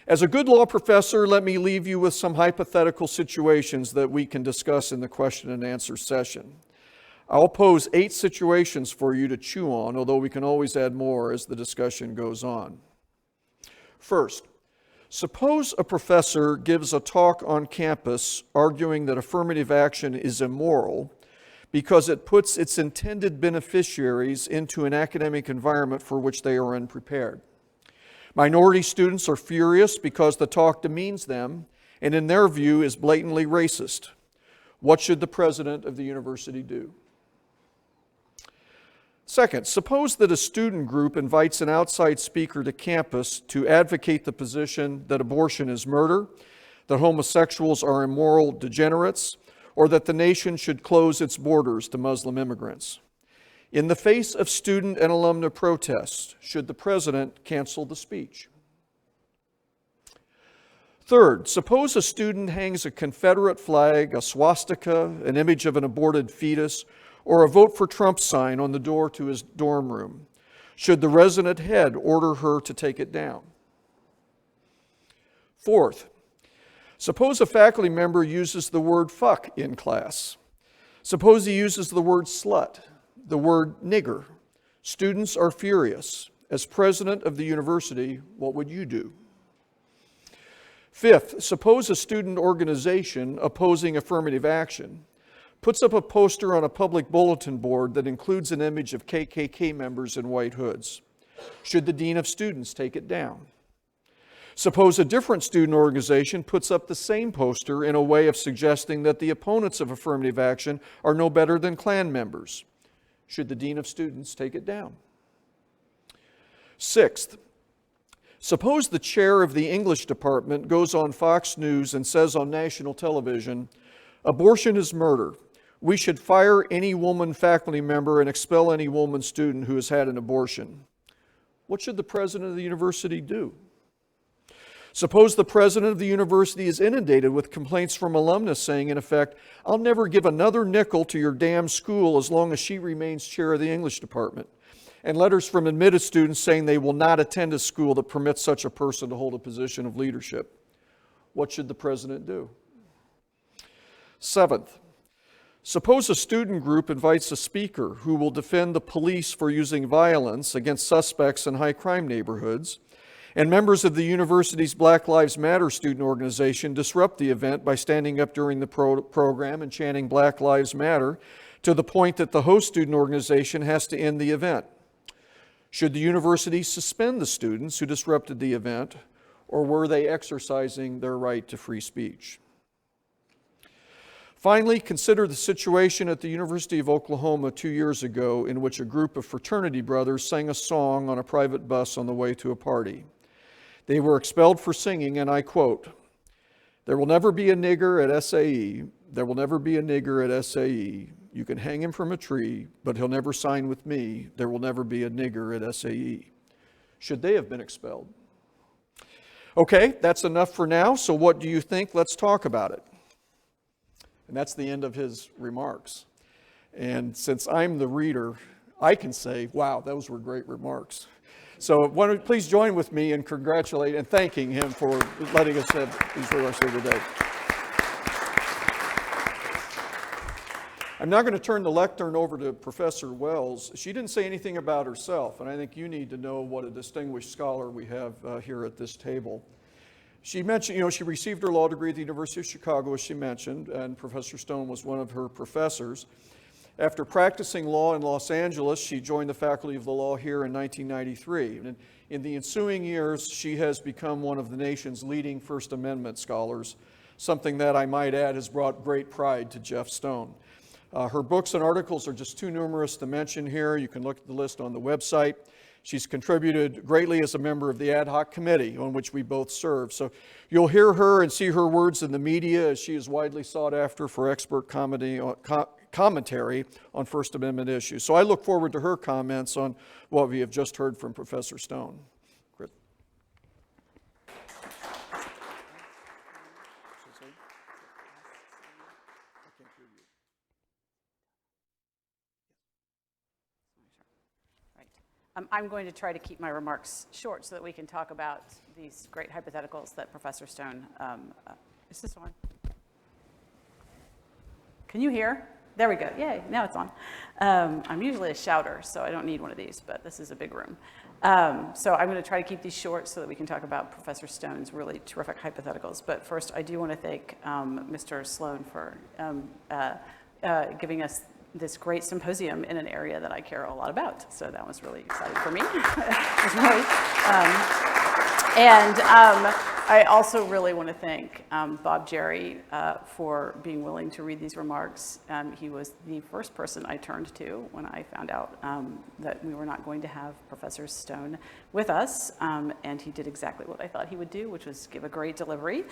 As a good law professor, let me leave you with some hypothetical situations that we can discuss in the question and answer session. I'll pose 8 situations for you to chew on, although we can always add more as the discussion goes on. First, suppose a professor gives a talk on campus arguing that affirmative action is immoral because it puts its intended beneficiaries into an academic environment for which they are unprepared. Minority students are furious because the talk demeans them and in their view is blatantly racist. What should the president of the university do? Second, suppose that a student group invites an outside speaker to campus to advocate the position that abortion is murder, that homosexuals are immoral degenerates, or that the nation should close its borders to Muslim immigrants. In the face of student and alumni protests, should the president cancel the speech? Third, suppose a student hangs a Confederate flag, a swastika, an image of an aborted fetus, or a vote for Trump sign on the door to his dorm room. Should the resident head order her to take it down? Fourth, suppose a faculty member uses the word fuck in class. Suppose he uses the word slut, the word nigger. Students are furious. As president of the university, what would you do? Fifth, suppose a student organization opposing affirmative action puts up a poster on a public bulletin board that includes an image of KKK members in white hoods. Should the dean of students take it down? Suppose a different student organization puts up the same poster in a way of suggesting that the opponents of affirmative action are no better than Klan members. Should the dean of students take it down? Sixth, suppose the chair of the English department goes on Fox News and says on national television, "Abortion is murder. We should fire any woman faculty member and expel any woman student who has had an abortion." What should the president of the university do? Suppose the president of the university is inundated with complaints from alumnus saying, in effect, "I'll never give another nickel to your damn school as long as she remains chair of the English department." And letters from admitted students saying they will not attend a school that permits such a person to hold a position of leadership. What should the president do? Seventh, suppose a student group invites a speaker who will defend the police for using violence against suspects in high crime neighborhoods, and members of the university's Black Lives Matter student organization disrupt the event by standing up during the program and chanting Black Lives Matter to the point that the host student organization has to end the event. Should the university suspend the students who disrupted the event, or were they exercising their right to free speech? Finally, consider the situation at the University of Oklahoma 2 years ago in which a group of fraternity brothers sang a song on a private bus on the way to a party. They were expelled for singing, and I quote, "There will never be a nigger at SAE. There will never be a nigger at SAE. You can hang him from a tree, but he'll never sign with me. There will never be a nigger at SAE." Should they have been expelled? Okay, that's enough for now. So what do you think? Let's talk about it. And that's the end of his remarks. And since I'm the reader, I can say, wow, those were great remarks. So why don't you please join with me in congratulating and thanking him for letting us have these remarks here today. I'm now going to turn the lectern over to Professor Wells. She didn't say anything about herself, and I think you need to know what a distinguished scholar we have here at this table. She mentioned, she received her law degree at the University of Chicago, as she mentioned, and Professor Stone was one of her professors. After practicing law in Los Angeles, she joined the Faculty of the Law here in 1993. And in the ensuing years, she has become one of the nation's leading First Amendment scholars, something that I might add has brought great pride to Jeff Stone. Her books and articles are just too numerous to mention here. You can look at the list on the website. She's contributed greatly as a member of the ad hoc committee on which we both serve. So you'll hear her and see her words in the media as she is widely sought after for expert commentary on First Amendment issues. So I look forward to her comments on what we have just heard from Professor Stone. Chris. I'm going to try to keep my remarks short so that we can talk about these great hypotheticals that Professor Stone, is this on? Can you hear? There we go, yay, now it's on. I'm usually a shouter, so I don't need one of these, but this is a big room. So I'm going to try to keep these short so that we can talk about Professor Stone's really terrific hypotheticals. But first, I do want to thank Mr. Sloan for giving us this great symposium in an area that I care a lot about. So that was really exciting for me. It was really, I also really want to thank Bob Jerry for being willing to read these remarks. He was the first person I turned to when I found out that we were not going to have Professor Stone with us, and he did exactly what I thought he would do, which was give a great delivery.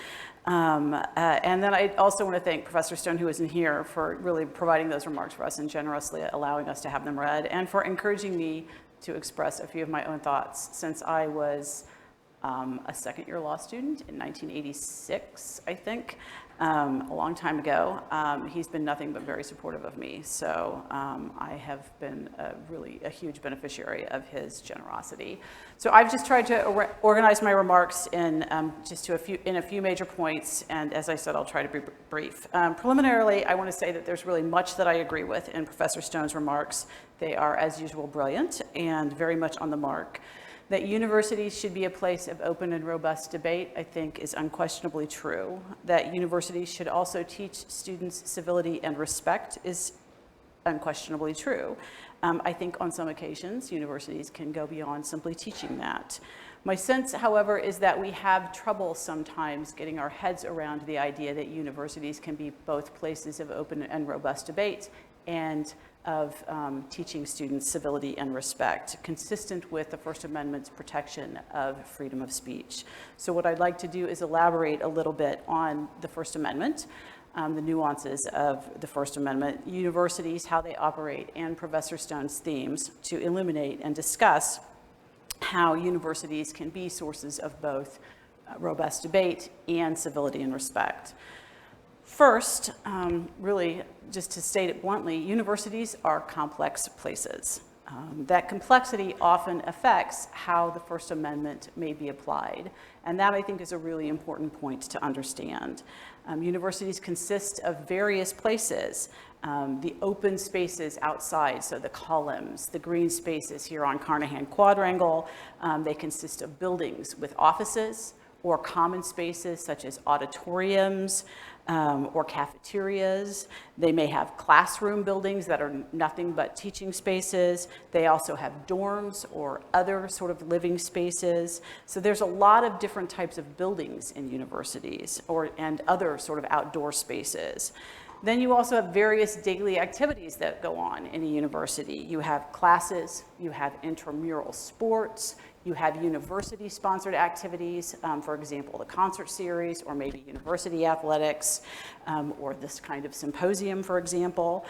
And then I also want to thank Professor Stone, who isn't here, for really providing those remarks for us and generously allowing us to have them read, and for encouraging me to express a few of my own thoughts since I was a second-year law student in 1986, I think, a long time ago. He's been nothing but very supportive of me, so I have been really a huge beneficiary of his generosity. So I've just tried to organize my remarks in a few major points, and as I said, I'll try to be brief. Preliminarily, I want to say that there's really much that I agree with in Professor Stone's remarks. They are, as usual, brilliant and very much on the mark. That universities should be a place of open and robust debate, I think, is unquestionably true. That universities should also teach students civility and respect is unquestionably true. I think on some occasions, universities can go beyond simply teaching that. My sense, however, is that we have trouble sometimes getting our heads around the idea that universities can be both places of open and robust debate and of teaching students civility and respect, consistent with the First Amendment's protection of freedom of speech. So what I'd like to do is elaborate a little bit on the First Amendment, the nuances of the First Amendment, universities, how they operate, and Professor Stone's themes to illuminate and discuss how universities can be sources of both robust debate and civility and respect. First, really, just to state it bluntly, universities are complex places. That complexity often affects how the First Amendment may be applied, and that, I think, is a really important point to understand. Universities consist of various places, the open spaces outside, so the columns, the green spaces here on Carnahan Quadrangle. They consist of buildings with offices or common spaces such as auditoriums, or cafeterias. They may have classroom buildings that are nothing but teaching spaces. They also have dorms or other sort of living spaces. So there's a lot of different types of buildings in universities and other sort of outdoor spaces. Then you also have various daily activities that go on in a university. You have classes, you have intramural sports, you have university-sponsored activities, for example, the concert series, or maybe university athletics, or this kind of symposium, for example.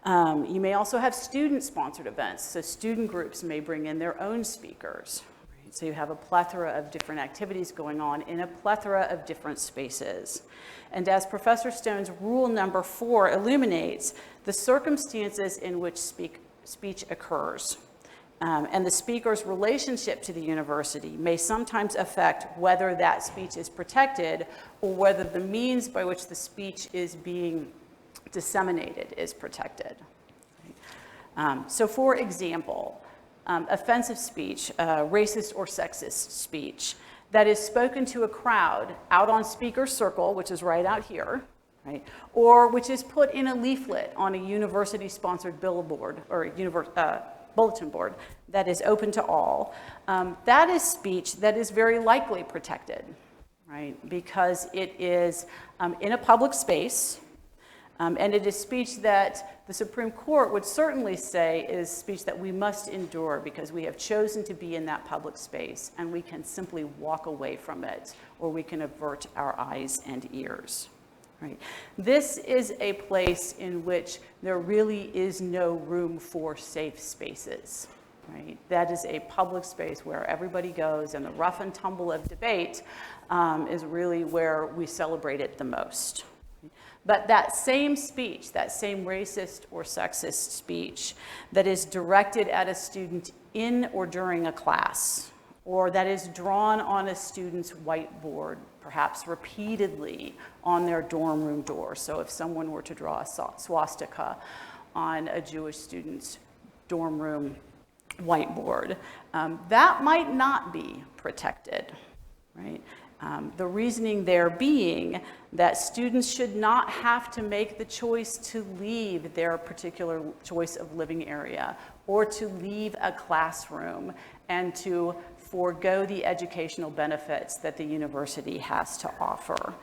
You may also have student-sponsored events, so student groups may bring in their own speakers. So you have a plethora of different activities going on in a plethora of different spaces. And as Professor Stone's rule number 4 illuminates, the circumstances in which speech occurs and the speaker's relationship to the university may sometimes affect whether that speech is protected or whether the means by which the speech is being disseminated is protected. So for example, offensive speech, racist or sexist speech that is spoken to a crowd out on Speaker's Circle, which is right out here, right? Or which is put in a leaflet on a university-sponsored billboard or bulletin board that is open to all. That is speech that is very likely protected, right? Because it is in a public space, and it is speech that the Supreme Court would certainly say is speech that we must endure because we have chosen to be in that public space and we can simply walk away from it, or we can avert our eyes and ears. Right. This is a place in which there really is no room for safe spaces. Right? That is a public space where everybody goes, and the rough and tumble of debate is really where we celebrate it the most. But that same speech, that same racist or sexist speech that is directed at a student in or during a class, or that is drawn on a student's whiteboard, perhaps repeatedly on their dorm room door. So if someone were to draw a swastika on a Jewish student's dorm room whiteboard, that might not be protected, right? The reasoning there being that students should not have to make the choice to leave their particular choice of living area or to leave a classroom and to forego the educational benefits that the university has to offer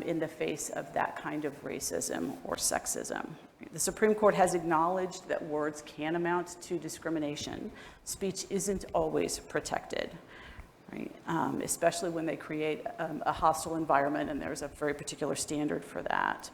in the face of that kind of racism or sexism. The Supreme Court has acknowledged that words can amount to discrimination. Speech isn't always protected. Right? Especially when they create a hostile environment, and there's a very particular standard for that.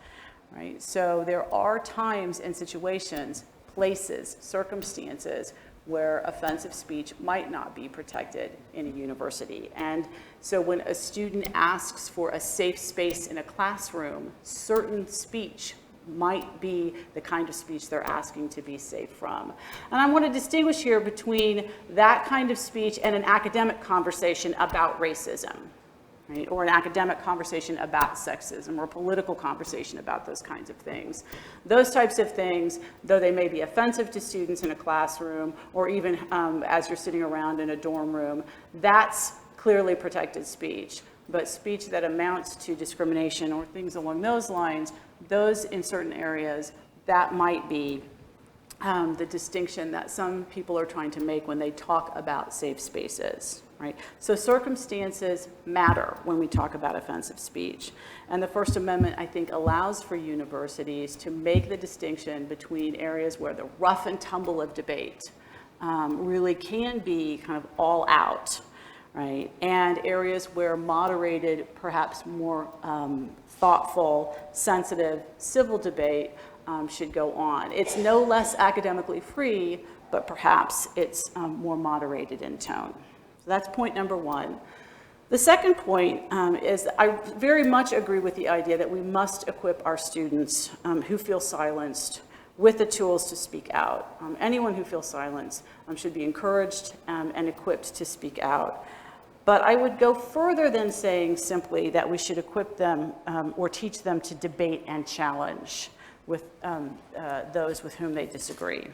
Right? So there are times and situations, places, circumstances where offensive speech might not be protected in a university. And so when a student asks for a safe space in a classroom, certain speech might be the kind of speech they're asking to be safe from. And I want to distinguish here between that kind of speech and an academic conversation about racism, right? Or an academic conversation about sexism, or a political conversation about those kinds of things. Those types of things, though they may be offensive to students in a classroom, or even as you're sitting around in a dorm room, that's clearly protected speech. But speech that amounts to discrimination or things along those lines, those in certain areas, that might be the distinction that some people are trying to make when they talk about safe spaces, right? So circumstances matter when we talk about offensive speech. And the First Amendment, I think, allows for universities to make the distinction between areas where the rough and tumble of debate really can be kind of all out, right? And areas where moderated, perhaps more thoughtful, sensitive, civil debate should go on. It's no less academically free, but perhaps it's more moderated in tone. So that's point number one. The second point is I very much agree with the idea that we must equip our students who feel silenced with the tools to speak out. Anyone who feels silenced should be encouraged and equipped to speak out. But I would go further than saying simply that we should equip them or teach them to debate and challenge with those with whom they disagree.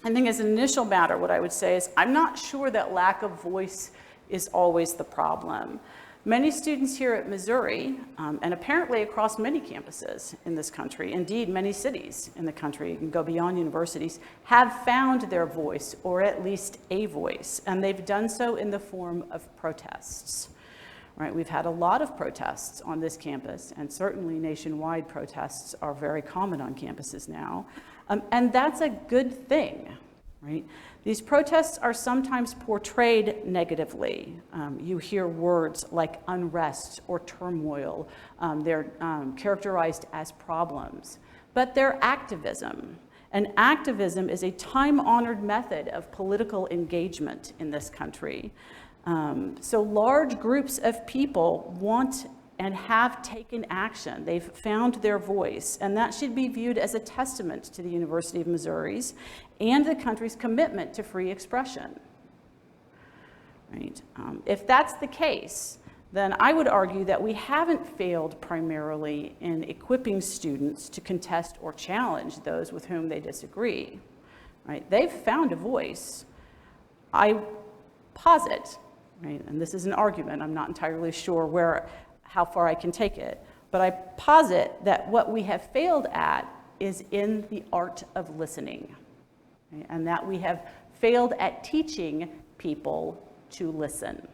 I think as an initial matter, what I would say is I'm not sure that lack of voice is always the problem. Many students here at Missouri, and apparently across many campuses in this country, indeed many cities in the country, you can go beyond universities, have found their voice, or at least a voice, and they've done so in the form of protests. Right? We've had a lot of protests on this campus, and certainly nationwide protests are very common on campuses now, and that's a good thing. Right? These protests are sometimes portrayed negatively. You hear words like unrest or turmoil. They're characterized as problems, but they're activism. And activism is a time-honored method of political engagement in this country. So large groups of people want and have taken action. They've found their voice, and that should be viewed as a testament to the University of Missouri's and the country's commitment to free expression. Right? If that's the case, then I would argue that we haven't failed primarily in equipping students to contest or challenge those with whom they disagree. Right? They've found a voice. I posit, right, and this is an argument, I'm not entirely sure how far I can take it, but I posit that what we have failed at is in the art of listening, right? And that we have failed at teaching people to listen,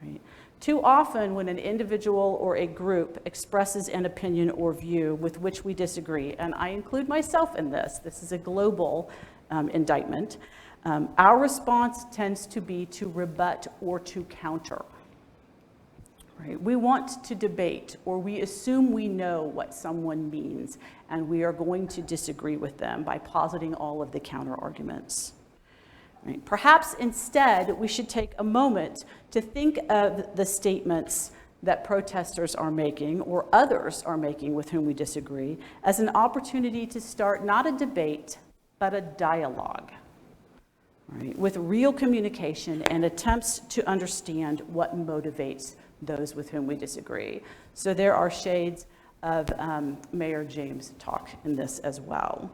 right? Too often when an individual or a group expresses an opinion or view with which we disagree, and I include myself in this is a global indictment, our response tends to be to rebut or to counter. Right? We want to debate, or we assume we know what someone means, and we are going to disagree with them by positing all of the counter arguments. Right? Perhaps instead, we should take a moment to think of the statements that protesters are making, or others are making with whom we disagree, as an opportunity to start not a debate, but a dialogue. Right? With real communication and attempts to understand what motivates those with whom we disagree. So there are shades of Mayor James' talk in this as well,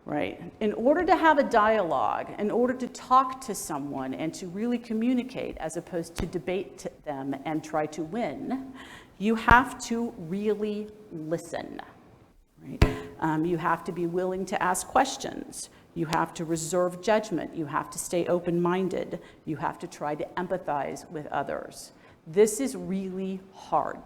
right? In order to have a dialogue, in order to talk to someone and to really communicate as opposed to debate them and try to win, you have to really listen, right? You have to be willing to ask questions. You have to reserve judgment. You have to stay open-minded. You have to try to empathize with others. This is really hard,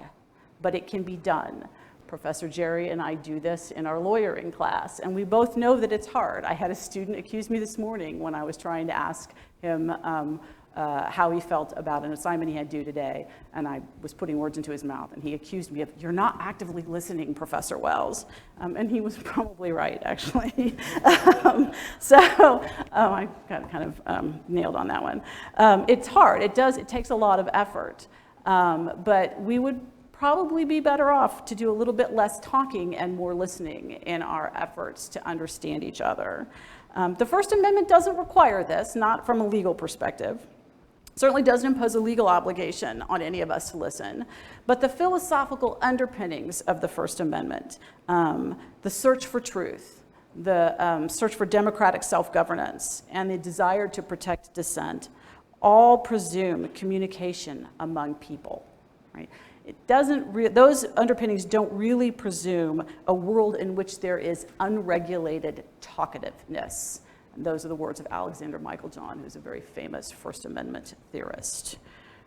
but it can be done. Professor Jerry and I do this in our lawyering class, and we both know that it's hard. I had a student accuse me this morning when I was trying to ask him how he felt about an assignment he had due today, and I was putting words into his mouth, and he accused me of, "You're not actively listening, Professor Wells." And he was probably right, actually. I got kind of nailed on that one. It's hard. It takes a lot of effort, but we would probably be better off to do a little bit less talking and more listening in our efforts to understand each other. The First Amendment doesn't require this, not from a legal perspective. Certainly doesn't impose a legal obligation on any of us to listen, but the philosophical underpinnings of the First Amendment, the search for truth, the search for democratic self-governance, and the desire to protect dissent, all presume communication among people, right? Those underpinnings don't really presume a world in which there is unregulated talkativeness. And those are the words of Alexander Michael John, who's a very famous First Amendment theorist,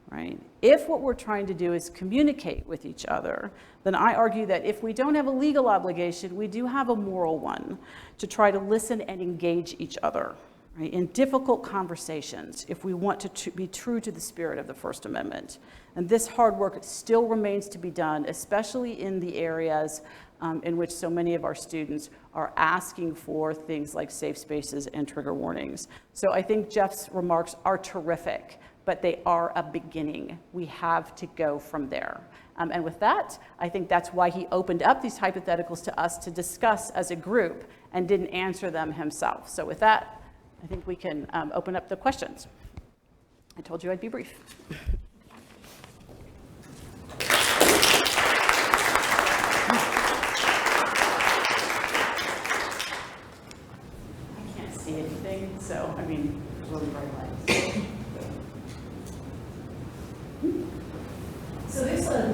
right? If what we're trying to do is communicate with each other, then I argue that if we don't have a legal obligation, we do have a moral one to try to listen and engage each other, right, in difficult conversations if we want to be true to the spirit of the First Amendment. And this hard work still remains to be done, especially in the areas in which so many of our students are asking for things like safe spaces and trigger warnings. So I think Jeff's remarks are terrific, but they are a beginning. We have to go from there. And with that, I think that's why he opened up these hypotheticals to us to discuss as a group and didn't answer them himself. So with that, I think we can open up the questions. I told you I'd be brief. I can't see anything, so I mean, really bright lights. So there's a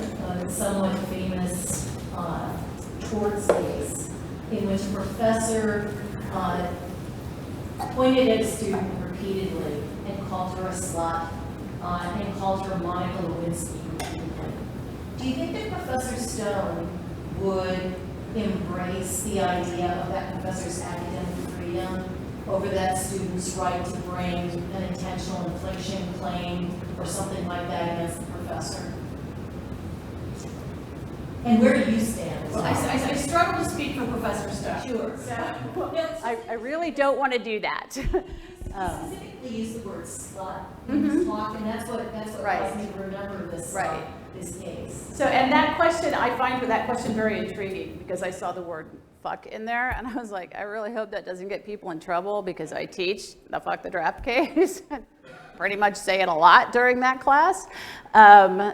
somewhat famous torts case in which a professor pointed at a student repeatedly and called her a slut and called her Monica Lewinsky repeatedly. Do you think that Professor Stone would embrace the idea of that professor's academic freedom over that student's right to bring an intentional infliction claim or something like that against the professor? And where do you stand? Well, I struggle to speak for Professor Stone. Sure. So, I really don't want to do that. Specifically use the word slut in his talk, and that's what Right. caused me to remember this Right. This case. So, and that question, I find that question very intriguing because I saw the word fuck in there and I was like, I really hope that doesn't get people in trouble because I teach the fuck the draft case and pretty much say it a lot during that class.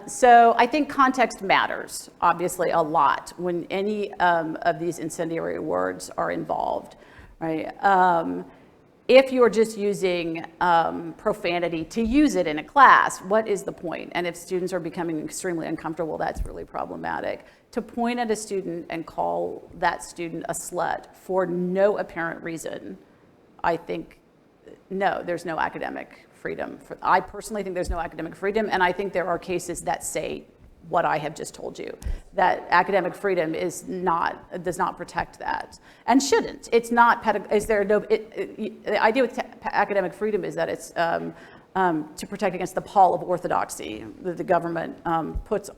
So I think context matters, obviously, a lot when any of these incendiary words are involved, right? if you're just using profanity to use it in a class, what is the point? And if students are becoming extremely uncomfortable, that's really problematic. To point at a student and call that student a slut for no apparent reason, I think, no, there's no academic freedom. I personally think there's no academic freedom, and I think there are cases that say what I have just told you, that academic freedom does not protect that, and shouldn't. It's not, the idea with academic freedom is that it's to protect against the pall of orthodoxy that the government puts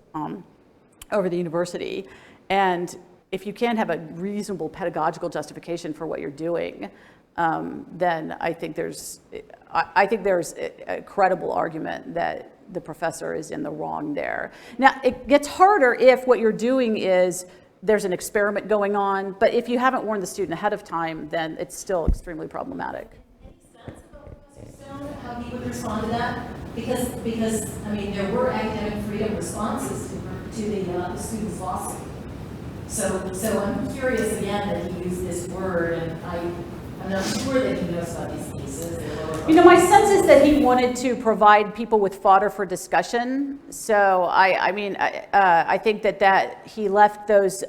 over the university. And if you can't have a reasonable pedagogical justification for what you're doing, then I think there's a credible argument that the professor is in the wrong there. Now, it gets harder if what you're doing is there's an experiment going on, but if you haven't warned the student ahead of time, then it's still extremely problematic. Any sense about Professor Stone, how he would respond to that? Because I mean, there were academic freedom responses to the student's lawsuit. So I'm curious again that he used this word, and I'm not sure that he knows about these cases. You know, my sense is that he wanted to provide people with fodder for discussion. So I think that he left those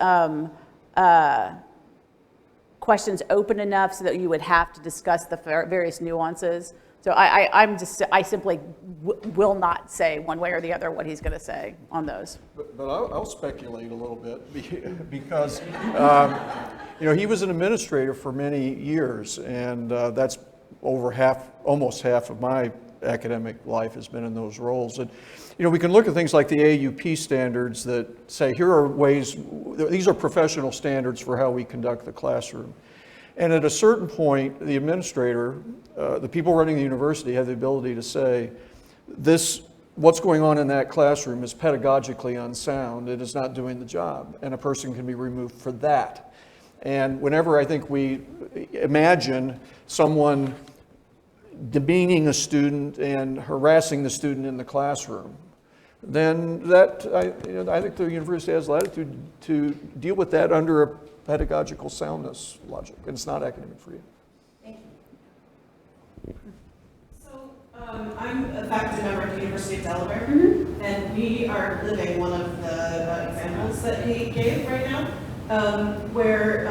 questions open enough so that you would have to discuss the various nuances. So I simply will not say one way or the other what he's going to say on those. But I'll speculate a little bit because he was an administrator for many years, and that's almost half of my academic life has been in those roles. And we can look at things like the AUP standards that say here are ways, these are professional standards for how we conduct the classroom. And at a certain point, the administrator, the people running the university have the ability to say, what's going on in that classroom is pedagogically unsound, it is not doing the job, and a person can be removed for that. And whenever I think we imagine someone demeaning a student and harassing the student in the classroom, then I think the university has latitude to deal with that under a pedagogical soundness logic, and it's not academic freedom. Thank you. So I'm a faculty member at the University of Delaware, and we are living one of the examples that he gave right now, where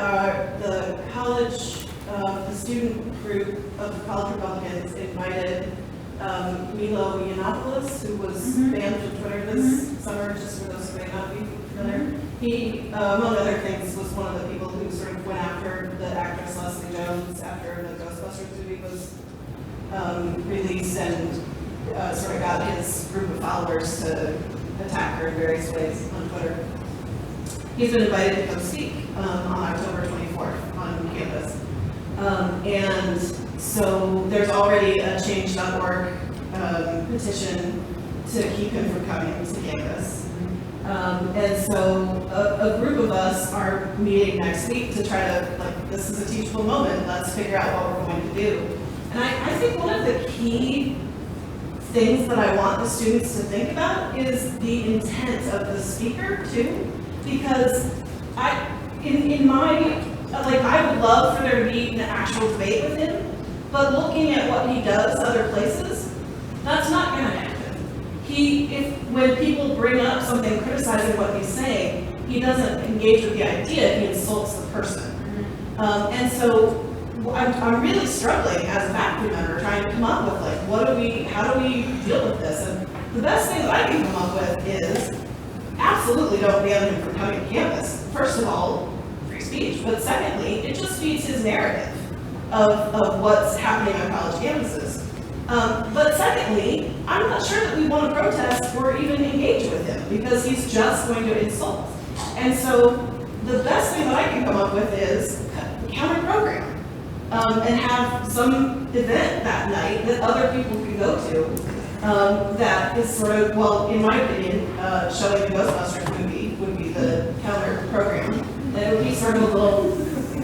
the college, the student group of the college Republicans invited Milo Yiannopoulos, who was banned from Twitter this summer, just for those who may not be familiar. He, among other things, was one of the people who sort of went after the actress Leslie Jones after the Ghostbusters movie was released, and sort of got his group of followers to attack her in various ways on Twitter. He's been invited to come speak on October 24th on campus. And so there's already a Change.org petition to keep him from coming to campus. And so a group of us are meeting next week to try to, this is a teachable moment, let's figure out what we're going to do. And I think one of the key things that I want the students to think about is the intent of the speaker too, because I would love for there to be an actual debate with him, but looking at what he does other places, that's not going to happen. When people bring up something criticizing what he's saying, he doesn't engage with the idea, he insults the person. And so I'm really struggling as a faculty member trying to come up with how do we deal with this? And the best thing that I can come up with is absolutely don't ban him from coming to campus. First of all, free speech, but secondly, it just feeds his narrative of what's happening on college campuses. But secondly, I'm not sure that we want to protest or even engage with him because he's just going to insult. And so the best thing that I can come up with is counter program and have some event that night that other people can go to that is sort of, well, in my opinion, showing the Ghostbusters movie would be the counter program. And it would be sort of a little,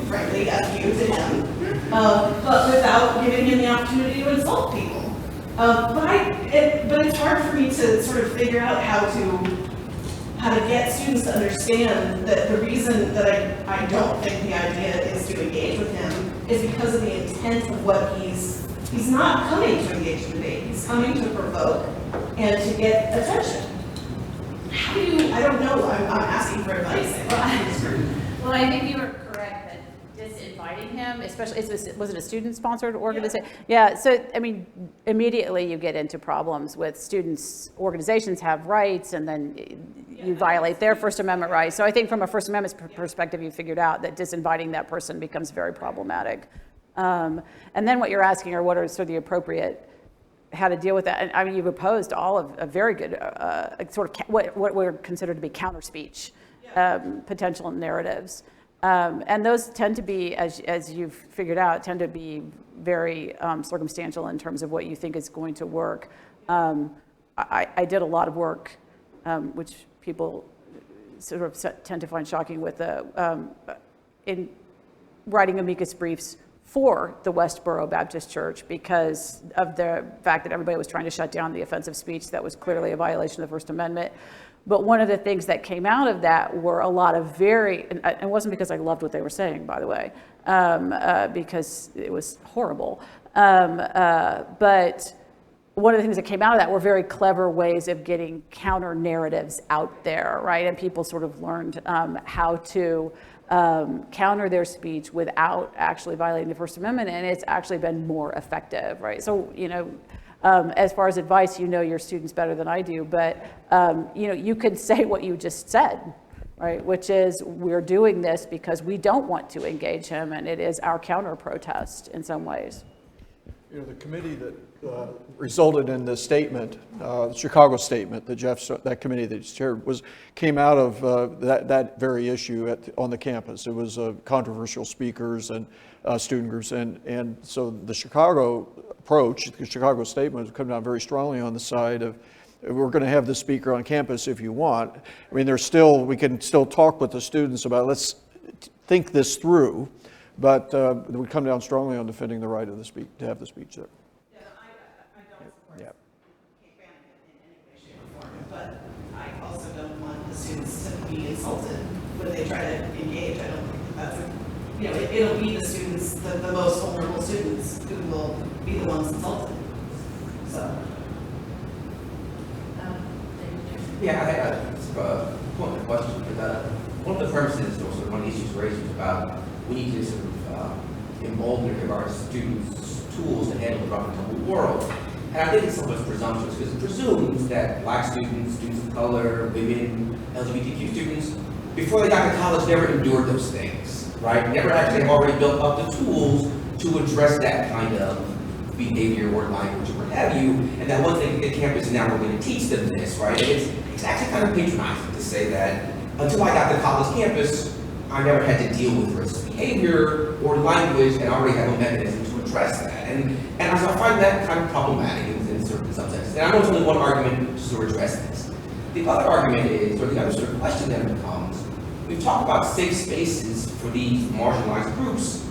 frankly, FU to him, but without giving him the opportunity to insult people. But it's hard for me to sort of figure out how to get students to understand that the reason that I don't think the idea is to engage with him is because of the intent of what he's not coming to engage in debate, he's coming to provoke and to get attention. How do you, I don't know, I'm asking for advice. Well, I think you were correct that disinviting him, especially, was it a student-sponsored organization? Yeah, so, I mean, immediately you get into problems with students, organizations have rights, and then you violate their First Amendment rights. So I think from a First Amendment perspective, you figured out that disinviting that person becomes very problematic. And then what you're asking are what are sort of the appropriate, how to deal with that. And I mean, you've opposed all of a very good, sort of what we're considered to be counter speech, potential narratives. And those tend to be, as you've figured out, tend to be very circumstantial in terms of what you think is going to work. I did a lot of work, which people sort of tend to find shocking with in writing amicus briefs for the Westboro Baptist Church because of the fact that everybody was trying to shut down the offensive speech that was clearly a violation of the First Amendment. But one of the things that came out of that were a lot of and it wasn't because I loved what they were saying, by the way, because it was horrible. But one of the things that came out of that were very clever ways of getting counter narratives out there, right? And people sort of learned how to counter their speech without actually violating the First Amendment, and it's actually been more effective, right? So, you know, as far as advice, you know your students better than I do, but you know, you can say what you just said, right? Which is, we're doing this because we don't want to engage him, and it is our counter protest in some ways. You know, the committee that resulted in the statement, the Chicago statement that that committee that you chaired, came out of that very issue on the campus. It was controversial speakers and student groups, and so the Chicago approach, the Chicago statement, has come down very strongly on the side of, we're going to have the speaker on campus if you want. I mean, we can still talk with the students about, let's think this through, but we come down strongly on defending the right of to have the speech there. Yeah, I don't support Yeah. banning it in any way, shape, or form, but I also don't want the students to be insulted when they try to engage. I don't think that's you know, it'll be the students, the most vulnerable students who will be the ones insulted. So. Yeah, I had a point of question. One of the purposes, or sort of one of the issues raised was about we need to sort of embolden or give our students tools to handle the rough and tumble world. And I think it's somewhat presumptuous because it presumes that black students, students of color, women, LGBTQ students, before they got to college, never endured those things, right? Never actually have already built up the tools to address that kind of behavior or language or what have you. And that one thing at campus now we're going to teach them this, right? And it's actually kind of patronizing to say that until I got to college campus, I never had to deal with racist behavior or language, and I already have a mechanism to address that. And I find that kind of problematic in certain subsects. And I know it's only one argument to sort of address this. The other argument is, or the other sort of question that becomes, we've talked about safe spaces for these marginalized groups,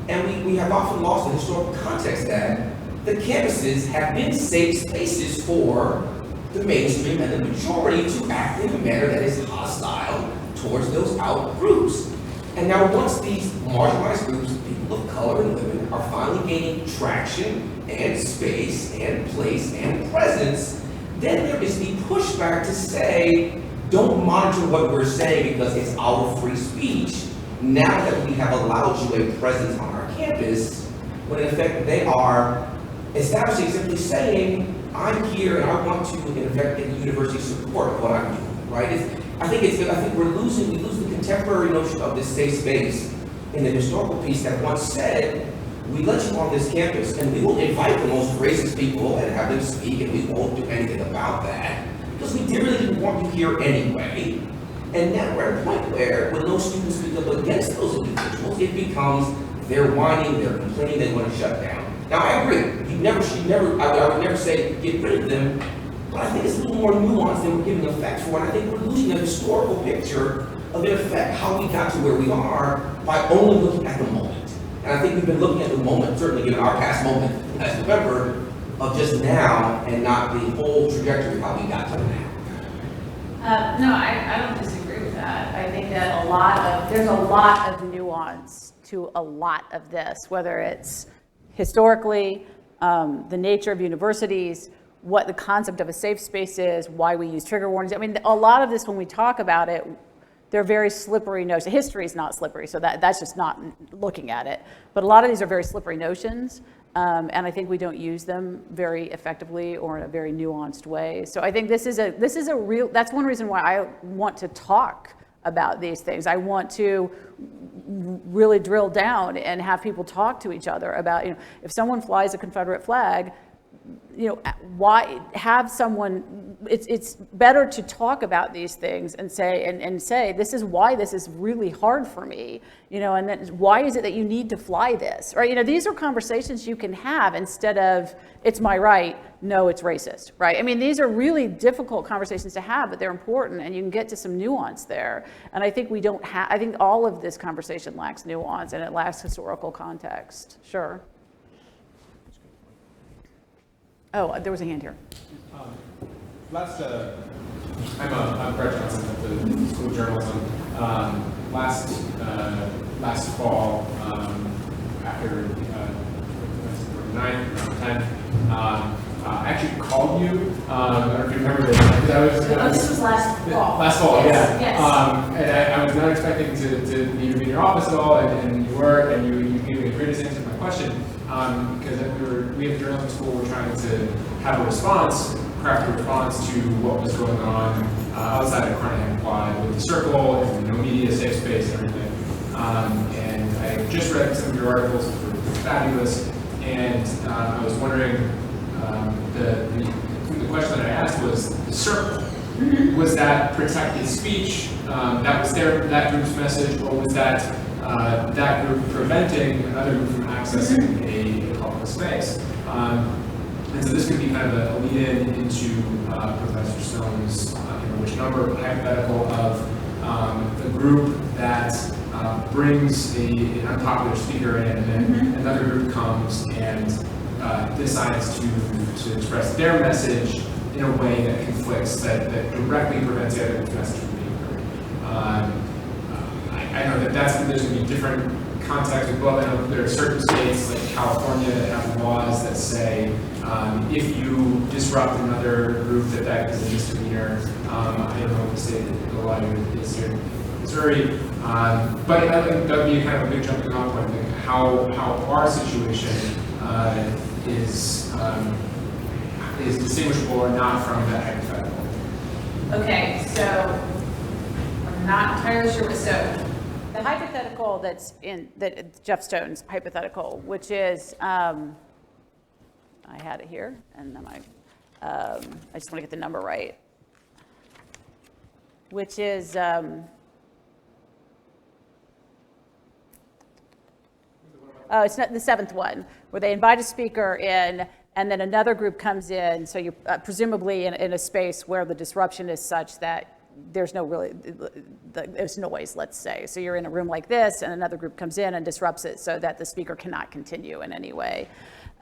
and we have often lost the historical context that the campuses have been safe spaces for the mainstream and the majority to act in a manner that is hostile towards those out groups. And now once these marginalized groups, people of color and women, are finally gaining traction and space and place and presence, then there is the pushback to say, don't monitor what we're saying because it's our free speech. Now that we have allowed you a presence on our campus, when in effect they are establishing, simply saying, I'm here and I want to, in effect, get the university support what I'm doing, right? I think we lose the contemporary notion of this safe space in the historical piece that once said, we let you on this campus and we will invite the most racist people and have them speak and we won't do anything about that because we really didn't want you here anyway. And now we're at a point where when those students speak up against those individuals, it becomes they're whining, they're complaining, they want to shut down. Now I agree, I would never say get rid of them, but I think it's a little more nuanced than we're giving effect for, and I think we're losing a historical picture of, in effect, how we got to where we are by only looking at the moment. And I think we've been looking at the moment, certainly given our past moment as November, of just now and not the whole trajectory of how we got to now. No, I don't disagree with that. I think that there's a lot of nuance to a lot of this, whether it's historically, the nature of universities, what the concept of a safe space is, why we use trigger warnings. I mean, a lot of this, when we talk about it, they're very slippery notions. History is not slippery, so that's just not looking at it. But a lot of these are very slippery notions, and I think we don't use them very effectively or in a very nuanced way. So I think this is a real, that's one reason why I want to talk about these things. I want to really drill down and have people talk to each other about, if someone flies a Confederate flag, why have someone, it's better to talk about these things and say, this is why this is really hard for me, and then why is it that you need to fly this, right? These are conversations you can have instead of, it's my right, no, it's racist, right? I mean, these are really difficult conversations to have, but they're important, and you can get to some nuance there. And I think I think all of this conversation lacks nuance, and it lacks historical context. Sure. Oh, there was a hand here. I'm Brett Johnson at the School of Journalism. Last fall, after 9th, 10th, I actually called you. I don't know if you remember this. This was last fall. Last fall, yes, yeah. Yes. And I was not expecting to be in your office at all, and you were, and you gave me the greatest answer to my question. Because we have a journalism school, we're trying to have a response, craft a response to what was going on outside of Carnahan Quad with the circle and no media, safe space, and everything. And I just read some of your articles, which were fabulous, and I was wondering, the question that I asked was the circle. Was that protected speech? That was that group's message, or was that that group preventing another group from accessing a public space? And so this could be kind of a lead-in into Professor Stone's which number hypothetical of the group that brings an unpopular speaker in, and then another group comes and decides to express their message in a way that conflicts, that directly prevents the other group's message from being heard. I know that there's going to be different contexts as well. I know there are certain states like California that have laws that say if you disrupt another group, that is a misdemeanor. I don't know what the state that the law is here in Missouri, but I think that would be kind of a big jumping off point. Like how our situation is distinguishable or not from that hypothetical. Okay, so I'm not entirely sure. So the hypothetical that Jeff Stone's hypothetical, which is, I had it here, and then I just want to get the number right, which is, it's not the 7th one, where they invite a speaker in, and then another group comes in, so you're presumably in a space where the disruption is such that there's noise, let's say. So you're in a room like this, and another group comes in and disrupts it so that the speaker cannot continue in any way.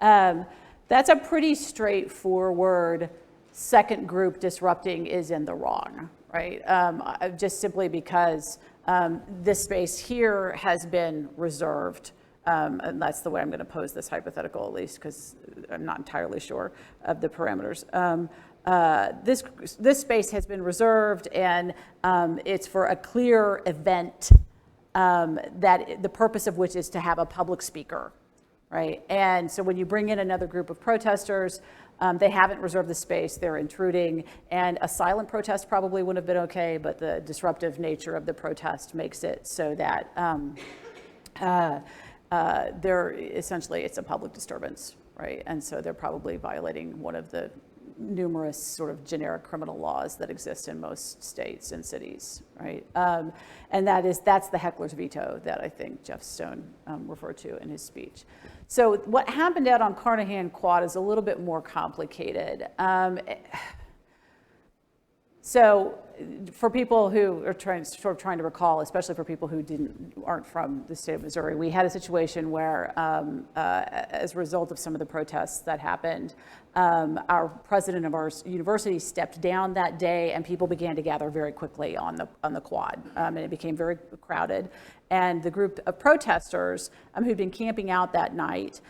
That's a pretty straightforward second group disrupting is in the wrong, right? Just simply because this space here has been reserved. And that's the way I'm going to pose this hypothetical, at least, because I'm not entirely sure of the parameters. This space has been reserved, and it's for a clear event that the purpose of which is to have a public speaker, right? And so when you bring in another group of protesters, they haven't reserved the space, they're intruding, and a silent protest probably would have been okay, but the disruptive nature of the protest makes it so that essentially it's a public disturbance, right? And so they're probably violating one of the numerous sort of generic criminal laws that exist in most states and cities, right? And that's the heckler's veto that I think Jeff Stone referred to in his speech. So what happened out on Carnahan Quad is a little bit more complicated. So for people who are trying to recall, especially for people who aren't from the state of Missouri, we had a situation where, as a result of some of the protests that happened, our president of our university stepped down that day, and people began to gather very quickly on the quad, and it became very crowded. And the group of protesters who'd been camping out that night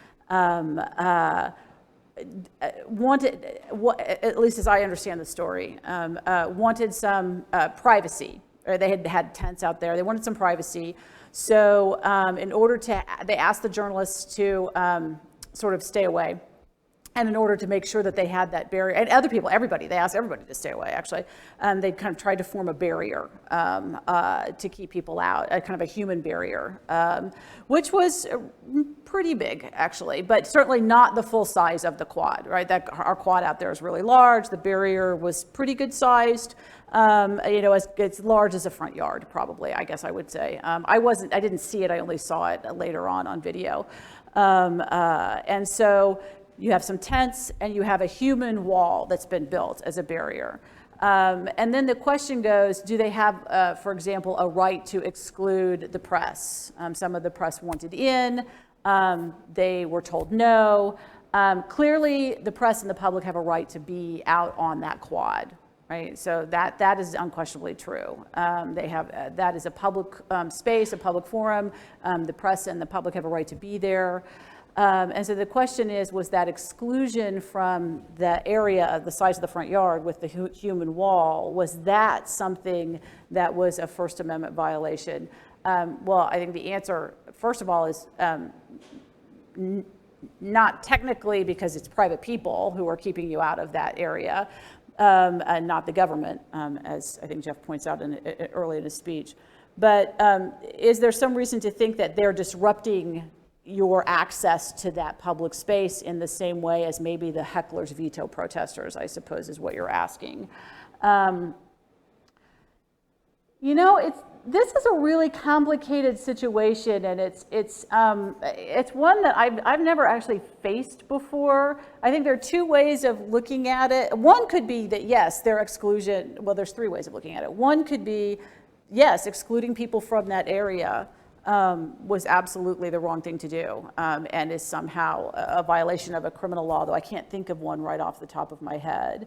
wanted, at least as I understand the story, wanted some privacy. Or they had tents out there. They wanted some privacy. So they asked the journalists to sort of stay away. And in order to make sure that they had that barrier, and other people, they asked everybody to stay away, actually. They kind of tried to form a barrier to keep people out, a kind of a human barrier, which was pretty big, actually, but certainly not the full size of the quad, right? Our quad out there is really large. The barrier was pretty good sized, as large as a front yard, probably, I guess I would say. I didn't see it, I only saw it later on video. And so, you have some tents, and you have a human wall that's been built as a barrier. And then the question goes, do they have, for example, a right to exclude the press? Some of the press wanted in. They were told no. Clearly, the press and the public have a right to be out on that quad, right? So that is unquestionably true. That is a public space, a public forum. The press and the public have a right to be there. And so the question is, was that exclusion from the area of the size of the front yard with the human wall, was that something that was a First Amendment violation? Well, I think the answer, first of all, is not technically, because it's private people who are keeping you out of that area, and not the government, as I think Jeff points out early in his speech. But is there some reason to think that they're disrupting your access to that public space in the same way as maybe the hecklers veto protesters, I suppose, is what you're asking. This is a really complicated situation, and it's one that I've never actually faced before. I think there are two ways of looking at it. One could be that, yes, their exclusion, well, there's three ways of looking at it. One could be, yes, excluding people from that area was absolutely the wrong thing to do, and is somehow a violation of a criminal law, though I can't think of one right off the top of my head.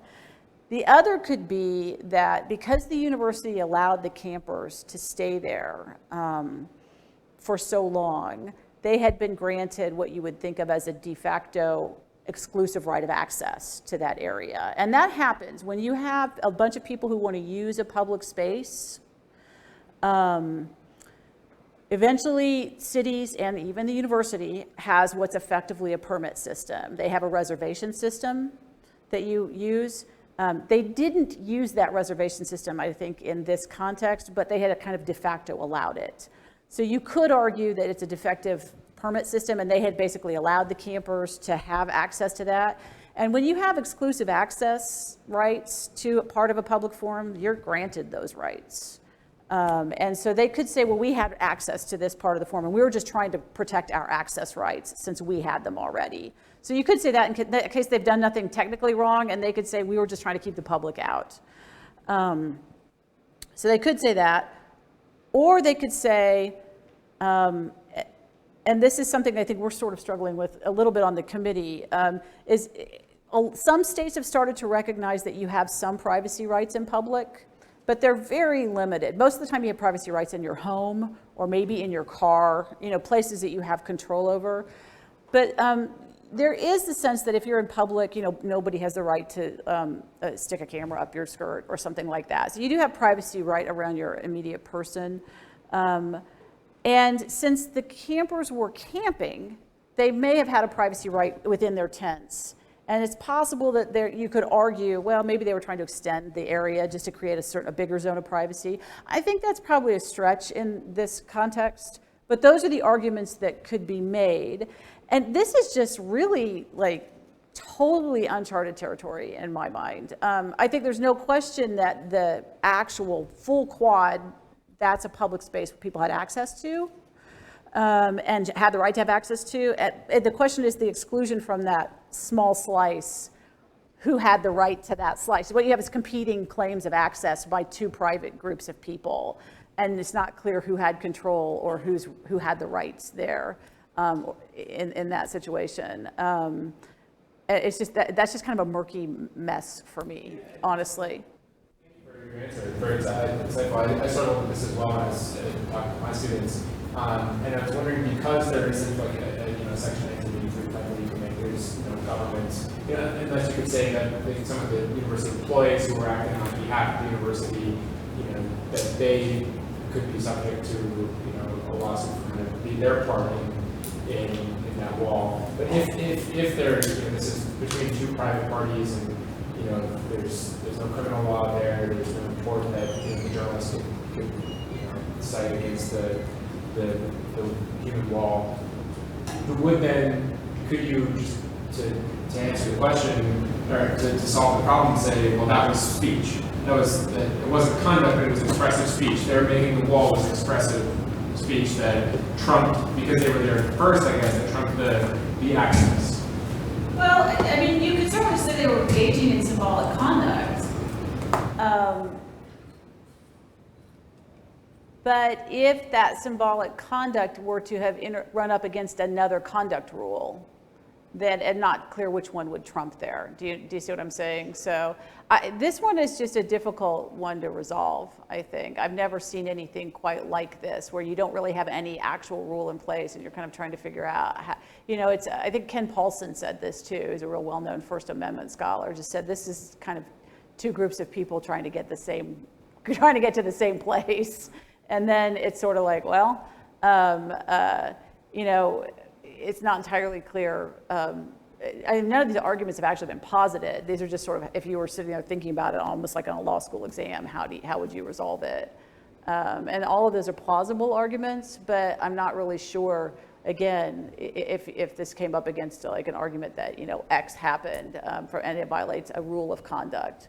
The other could be that because the university allowed the campers to stay there for so long, they had been granted what you would think of as a de facto exclusive right of access to that area. And that happens when you have a bunch of people who want to use a public space. Eventually, cities and even the university has what's effectively a permit system. They have a reservation system that you use. They didn't use that reservation system, I think, in this context, but they had a kind of de facto allowed it. So you could argue that it's a defective permit system, and they had basically allowed the campers to have access to that. And when you have exclusive access rights to a part of a public forum, you're granted those rights. And so they could say, well, we had access to this part of the forum, and we were just trying to protect our access rights since we had them already. So you could say that in that case they've done nothing technically wrong, and they could say we were just trying to keep the public out. So they could say that. Or they could say, and this is something I think we're sort of struggling with a little bit on the committee, is some states have started to recognize that you have some privacy rights in public, but they're very limited. Most of the time you have privacy rights in your home or maybe in your car, places that you have control over. But there is the sense that if you're in public, nobody has the right to stick a camera up your skirt or something like that. So you do have privacy right around your immediate person. And since the campers were camping, they may have had a privacy right within their tents. And it's possible that you could argue, well, maybe they were trying to extend the area just to create a bigger zone of privacy. I think that's probably a stretch in this context, but those are the arguments that could be made. And this is just really totally uncharted territory in my mind. I think there's no question that the actual full quad, that's a public space people had access to. And had the right to have access to. The question is the exclusion from that small slice. who had the right to that slice. What you have is competing claims of access by two private groups of people, and it's not clear who had control or who had the rights there in that situation. It's just that's just kind of a murky mess for me, honestly. Your answer is very insightful. I struggle with this as well as talking to my students, and I was wondering, because there isn't like a Section 1983 type of legal make, there's government, unless you could say that maybe some of the university employees who are acting on behalf of the university, that they could be subject to a lawsuit for kind of be their part in that wall. But if there, this is between two private parties, and there's no criminal law there, there's no report that the journalist could cite against the human wall, could you just to answer the question, or to solve the problem, say, well, that was speech. It wasn't conduct, but it was expressive speech. They were making the wall was expressive speech that trumped, because they were there first, I guess, that trumped the access. Well, I mean, you could certainly say they were engaging in symbolic conduct. But if that symbolic conduct were to have run up against another conduct rule, then it's not clear which one would trump there. Do you see what I'm saying? So this one is just a difficult one to resolve, I think. I've never seen anything quite like this, where you don't really have any actual rule in place and you're kind of trying to figure out how, I think Ken Paulson said this too. He's a real well-known First Amendment scholar, just said this is kind of two groups of people trying to get to the same place. And then it's sort of like, well, it's not entirely clear. None of these arguments have actually been posited. These are just sort of, if you were sitting there thinking about it almost like on a law school exam, how would you resolve it? And all of those are plausible arguments, but I'm not really sure, again, if this came up against like an argument that, X happened and it violates a rule of conduct,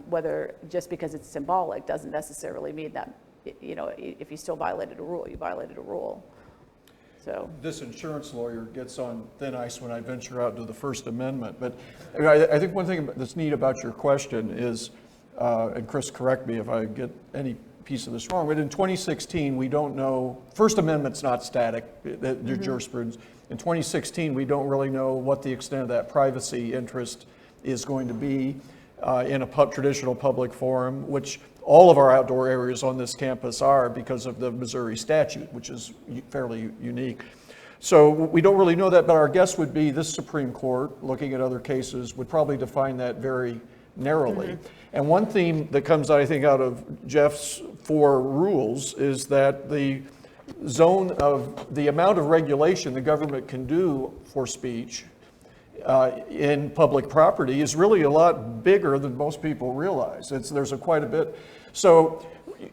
whether just because it's symbolic doesn't necessarily mean that, if you still violated a rule, you violated a rule. So this insurance lawyer gets on thin ice when I venture out to the First Amendment. But I think one thing that's neat about your question is, and Chris, correct me if I get any piece of this wrong, but in 2016, we don't know, First Amendment's not static, the jurisprudence. In 2016, we don't really know what the extent of that privacy interest is going to be in a traditional public forum, which all of our outdoor areas on this campus are because of the Missouri statute, which is fairly unique. So we don't really know that, but our guess would be this Supreme Court, looking at other cases, would probably define that very narrowly. And one theme that comes, I think, out of Jeff's 4 rules is that the zone of the amount of regulation the government can do for speech in public property is really a lot bigger than most people realize. There's quite a bit. So,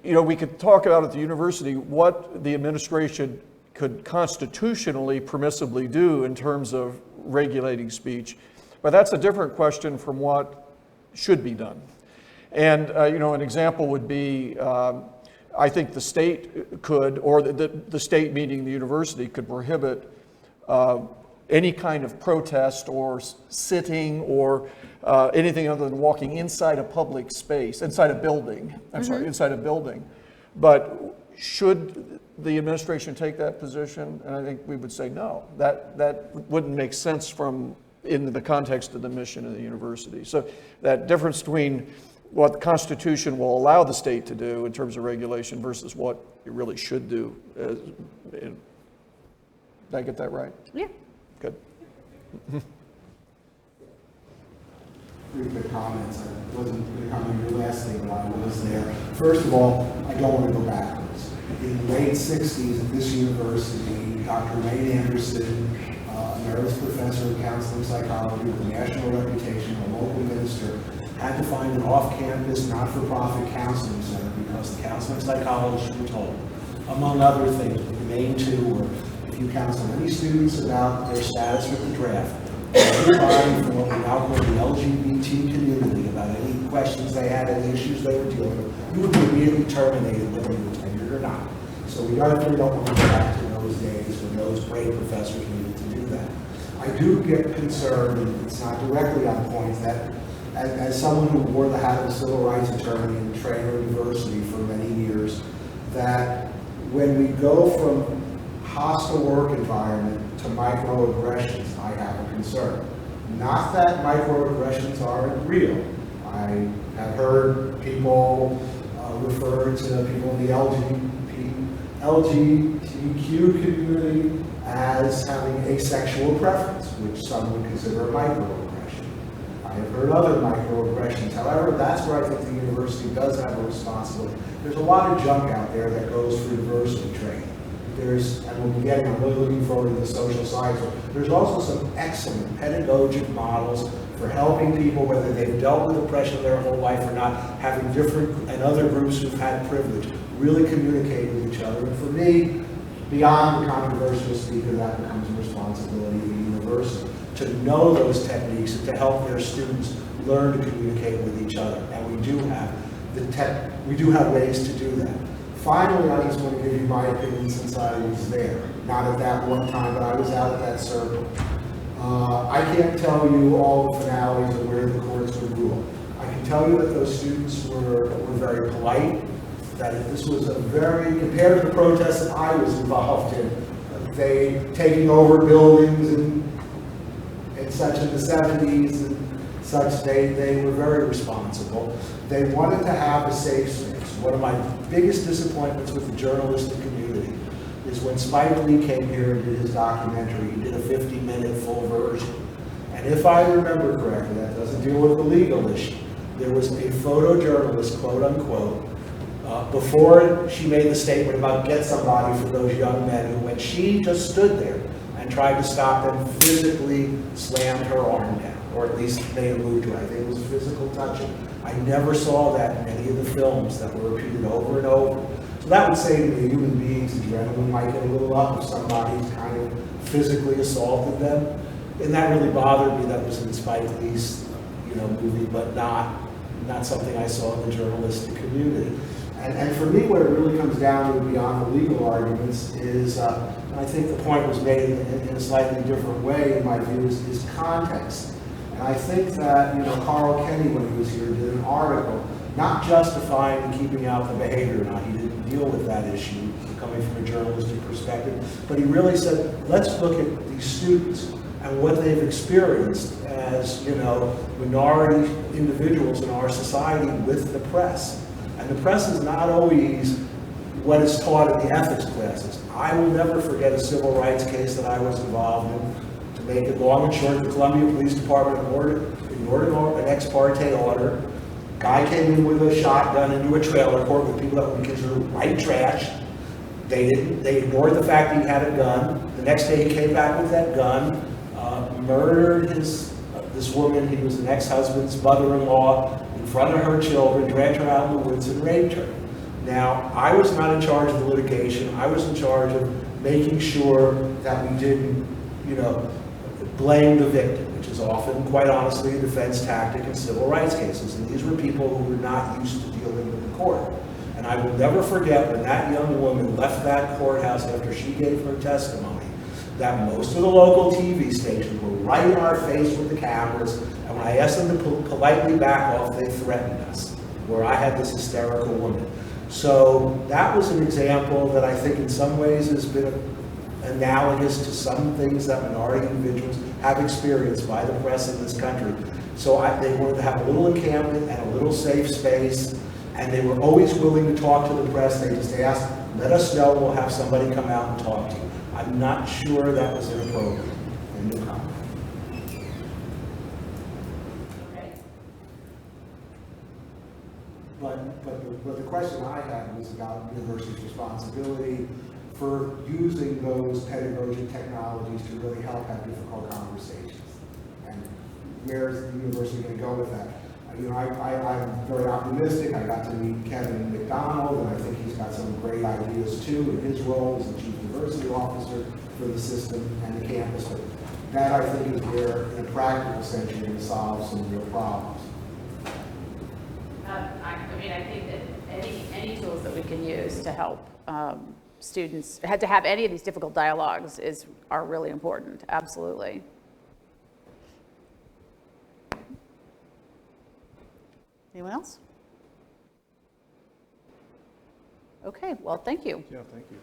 we could talk about at the university what the administration could constitutionally permissibly do in terms of regulating speech, but that's a different question from what should be done. And an example would be, I think the state could, or the state meaning the university, could prohibit any kind of protest or sitting or anything other than walking inside a public space, inside a building. Inside a building. But should the administration take that position? And I think we would say no. That wouldn't make sense in the context of the mission of the university. So that difference between what the Constitution will allow the state to do in terms of regulation versus what it really should do. Did I get that right? yeah. Good. Three quick comments. I wasn't going to comment on your last thing, but I was there. First of all, I don't want to go backwards. In the late 60s at this university, Dr. Wayne Anderson, emeritus professor of counseling psychology with a national reputation, a local minister, had to find an off-campus, not-for-profit counseling center because the counseling psychologists were told, among other things, the main 2 were, if you counsel any students about their status with the draft, anybody from what we now call the LGBT community about any questions they had, any issues they were dealing with, you would be immediately terminated whether you were tenured or not. So we definitely don't want to go back to those days when those great professors needed to do that. I I do get concerned, and it's not directly on point, that as someone who wore the hat of a civil rights attorney in Trainer University for many years, that when we go from hostile work environment to microaggressions, I have a concern. Not that microaggressions aren't real. I have heard people refer to people in the LGBTQ community as having asexual preference, which some would consider a microaggression. I have heard other microaggressions. However, that's where I think the university does have a responsibility. There's a lot of junk out there that goes for diversity training. And we'll be getting, I'm really looking forward to the social science. There's also some excellent pedagogic models for helping people, whether they've dealt with oppression their whole life or not, having different, and other groups who've had privilege, really communicate with each other. And for me, beyond the controversial speaker, that becomes a responsibility of the university to know those techniques and to help their students learn to communicate with each other. And we do have ways to do that. Finally, I just want to give you my opinion since I was there. Not at that one time, but I was out at that circle. I can't tell you all the finalities of where the courts would rule. I can tell you that those students were very polite, that this was a very, compared to the protests that I was involved in, they taking over buildings and such in the 70s and such, they were very responsible. They wanted to have a safe space. One of my biggest disappointments with the journalistic community is when Spike Lee came here and did his documentary, he did a 50-minute full version. And if I remember correctly, that doesn't deal with the legal issue, there was a photojournalist, quote unquote, before she made the statement about get somebody for those young men, who when she just stood there and tried to stop them, physically slammed her arm down, or at least made a move to her. I think it was physical touching. I never saw that in any of the films that were repeated over and over. So that would say to me, human beings, adrenaline might get a little up if somebody's kind of physically assaulted them. And that really bothered me. That was in Spike Lee's, movie, but not something I saw in the journalistic community. And for me, what it really comes down to beyond the legal arguments is, and I think the point was made in a slightly different way, in my view, is context. And I think that, Carl Kenny, when he was here, did an article not justifying and keeping out the behavior. Now, he didn't deal with that issue coming from a journalistic perspective, but he really said, let's look at these students and what they've experienced as, minority individuals in our society with the press. And the press is not always what is taught in the ethics classes. I will never forget a civil rights case that I was involved in. To make it long and short, the Columbia Police Department ignored an ex parte order. Guy came in with a shotgun into a trailer court with people that would be considered white trash. They ignored the fact he had a gun. The next day he came back with that gun, murdered this woman, he was an ex-husband's mother-in-law, in front of her children, dragged her out in the woods and raped her. Now, I was not in charge of the litigation. I was in charge of making sure that we didn't, blame the victim, which is often, quite honestly, a defense tactic in civil rights cases. And these were people who were not used to dealing with the court. And I will never forget when that young woman left that courthouse after she gave her testimony, that most of the local TV stations were right in our face with the cameras, and when I asked them to politely back off, they threatened us, where I had this hysterical woman. So that was an example that I think in some ways has been analogous to some things that minority individuals have experienced by the press in this country. So they wanted to have a little encampment and a little safe space, and they were always willing to talk to the press. They just asked, let us know, we'll have somebody come out and talk to you. I'm not sure that was inappropriate. End of comment. Okay. But the question I had was about university's responsibility for using those pedagogic technologies to really help have difficult conversations. And where is the university going to go with that? I'm very optimistic. I got to meet Kevin McDonald, and I think he's got some great ideas too in his role as the chief diversity officer for the system and the campus. But that, I think, is where, in a practical sense, you're going to solve some real problems. I think that any tools that we can use to help students, to have any of these difficult dialogues are really important, absolutely. Anyone else? Okay, well, thank you. Yeah, thank you.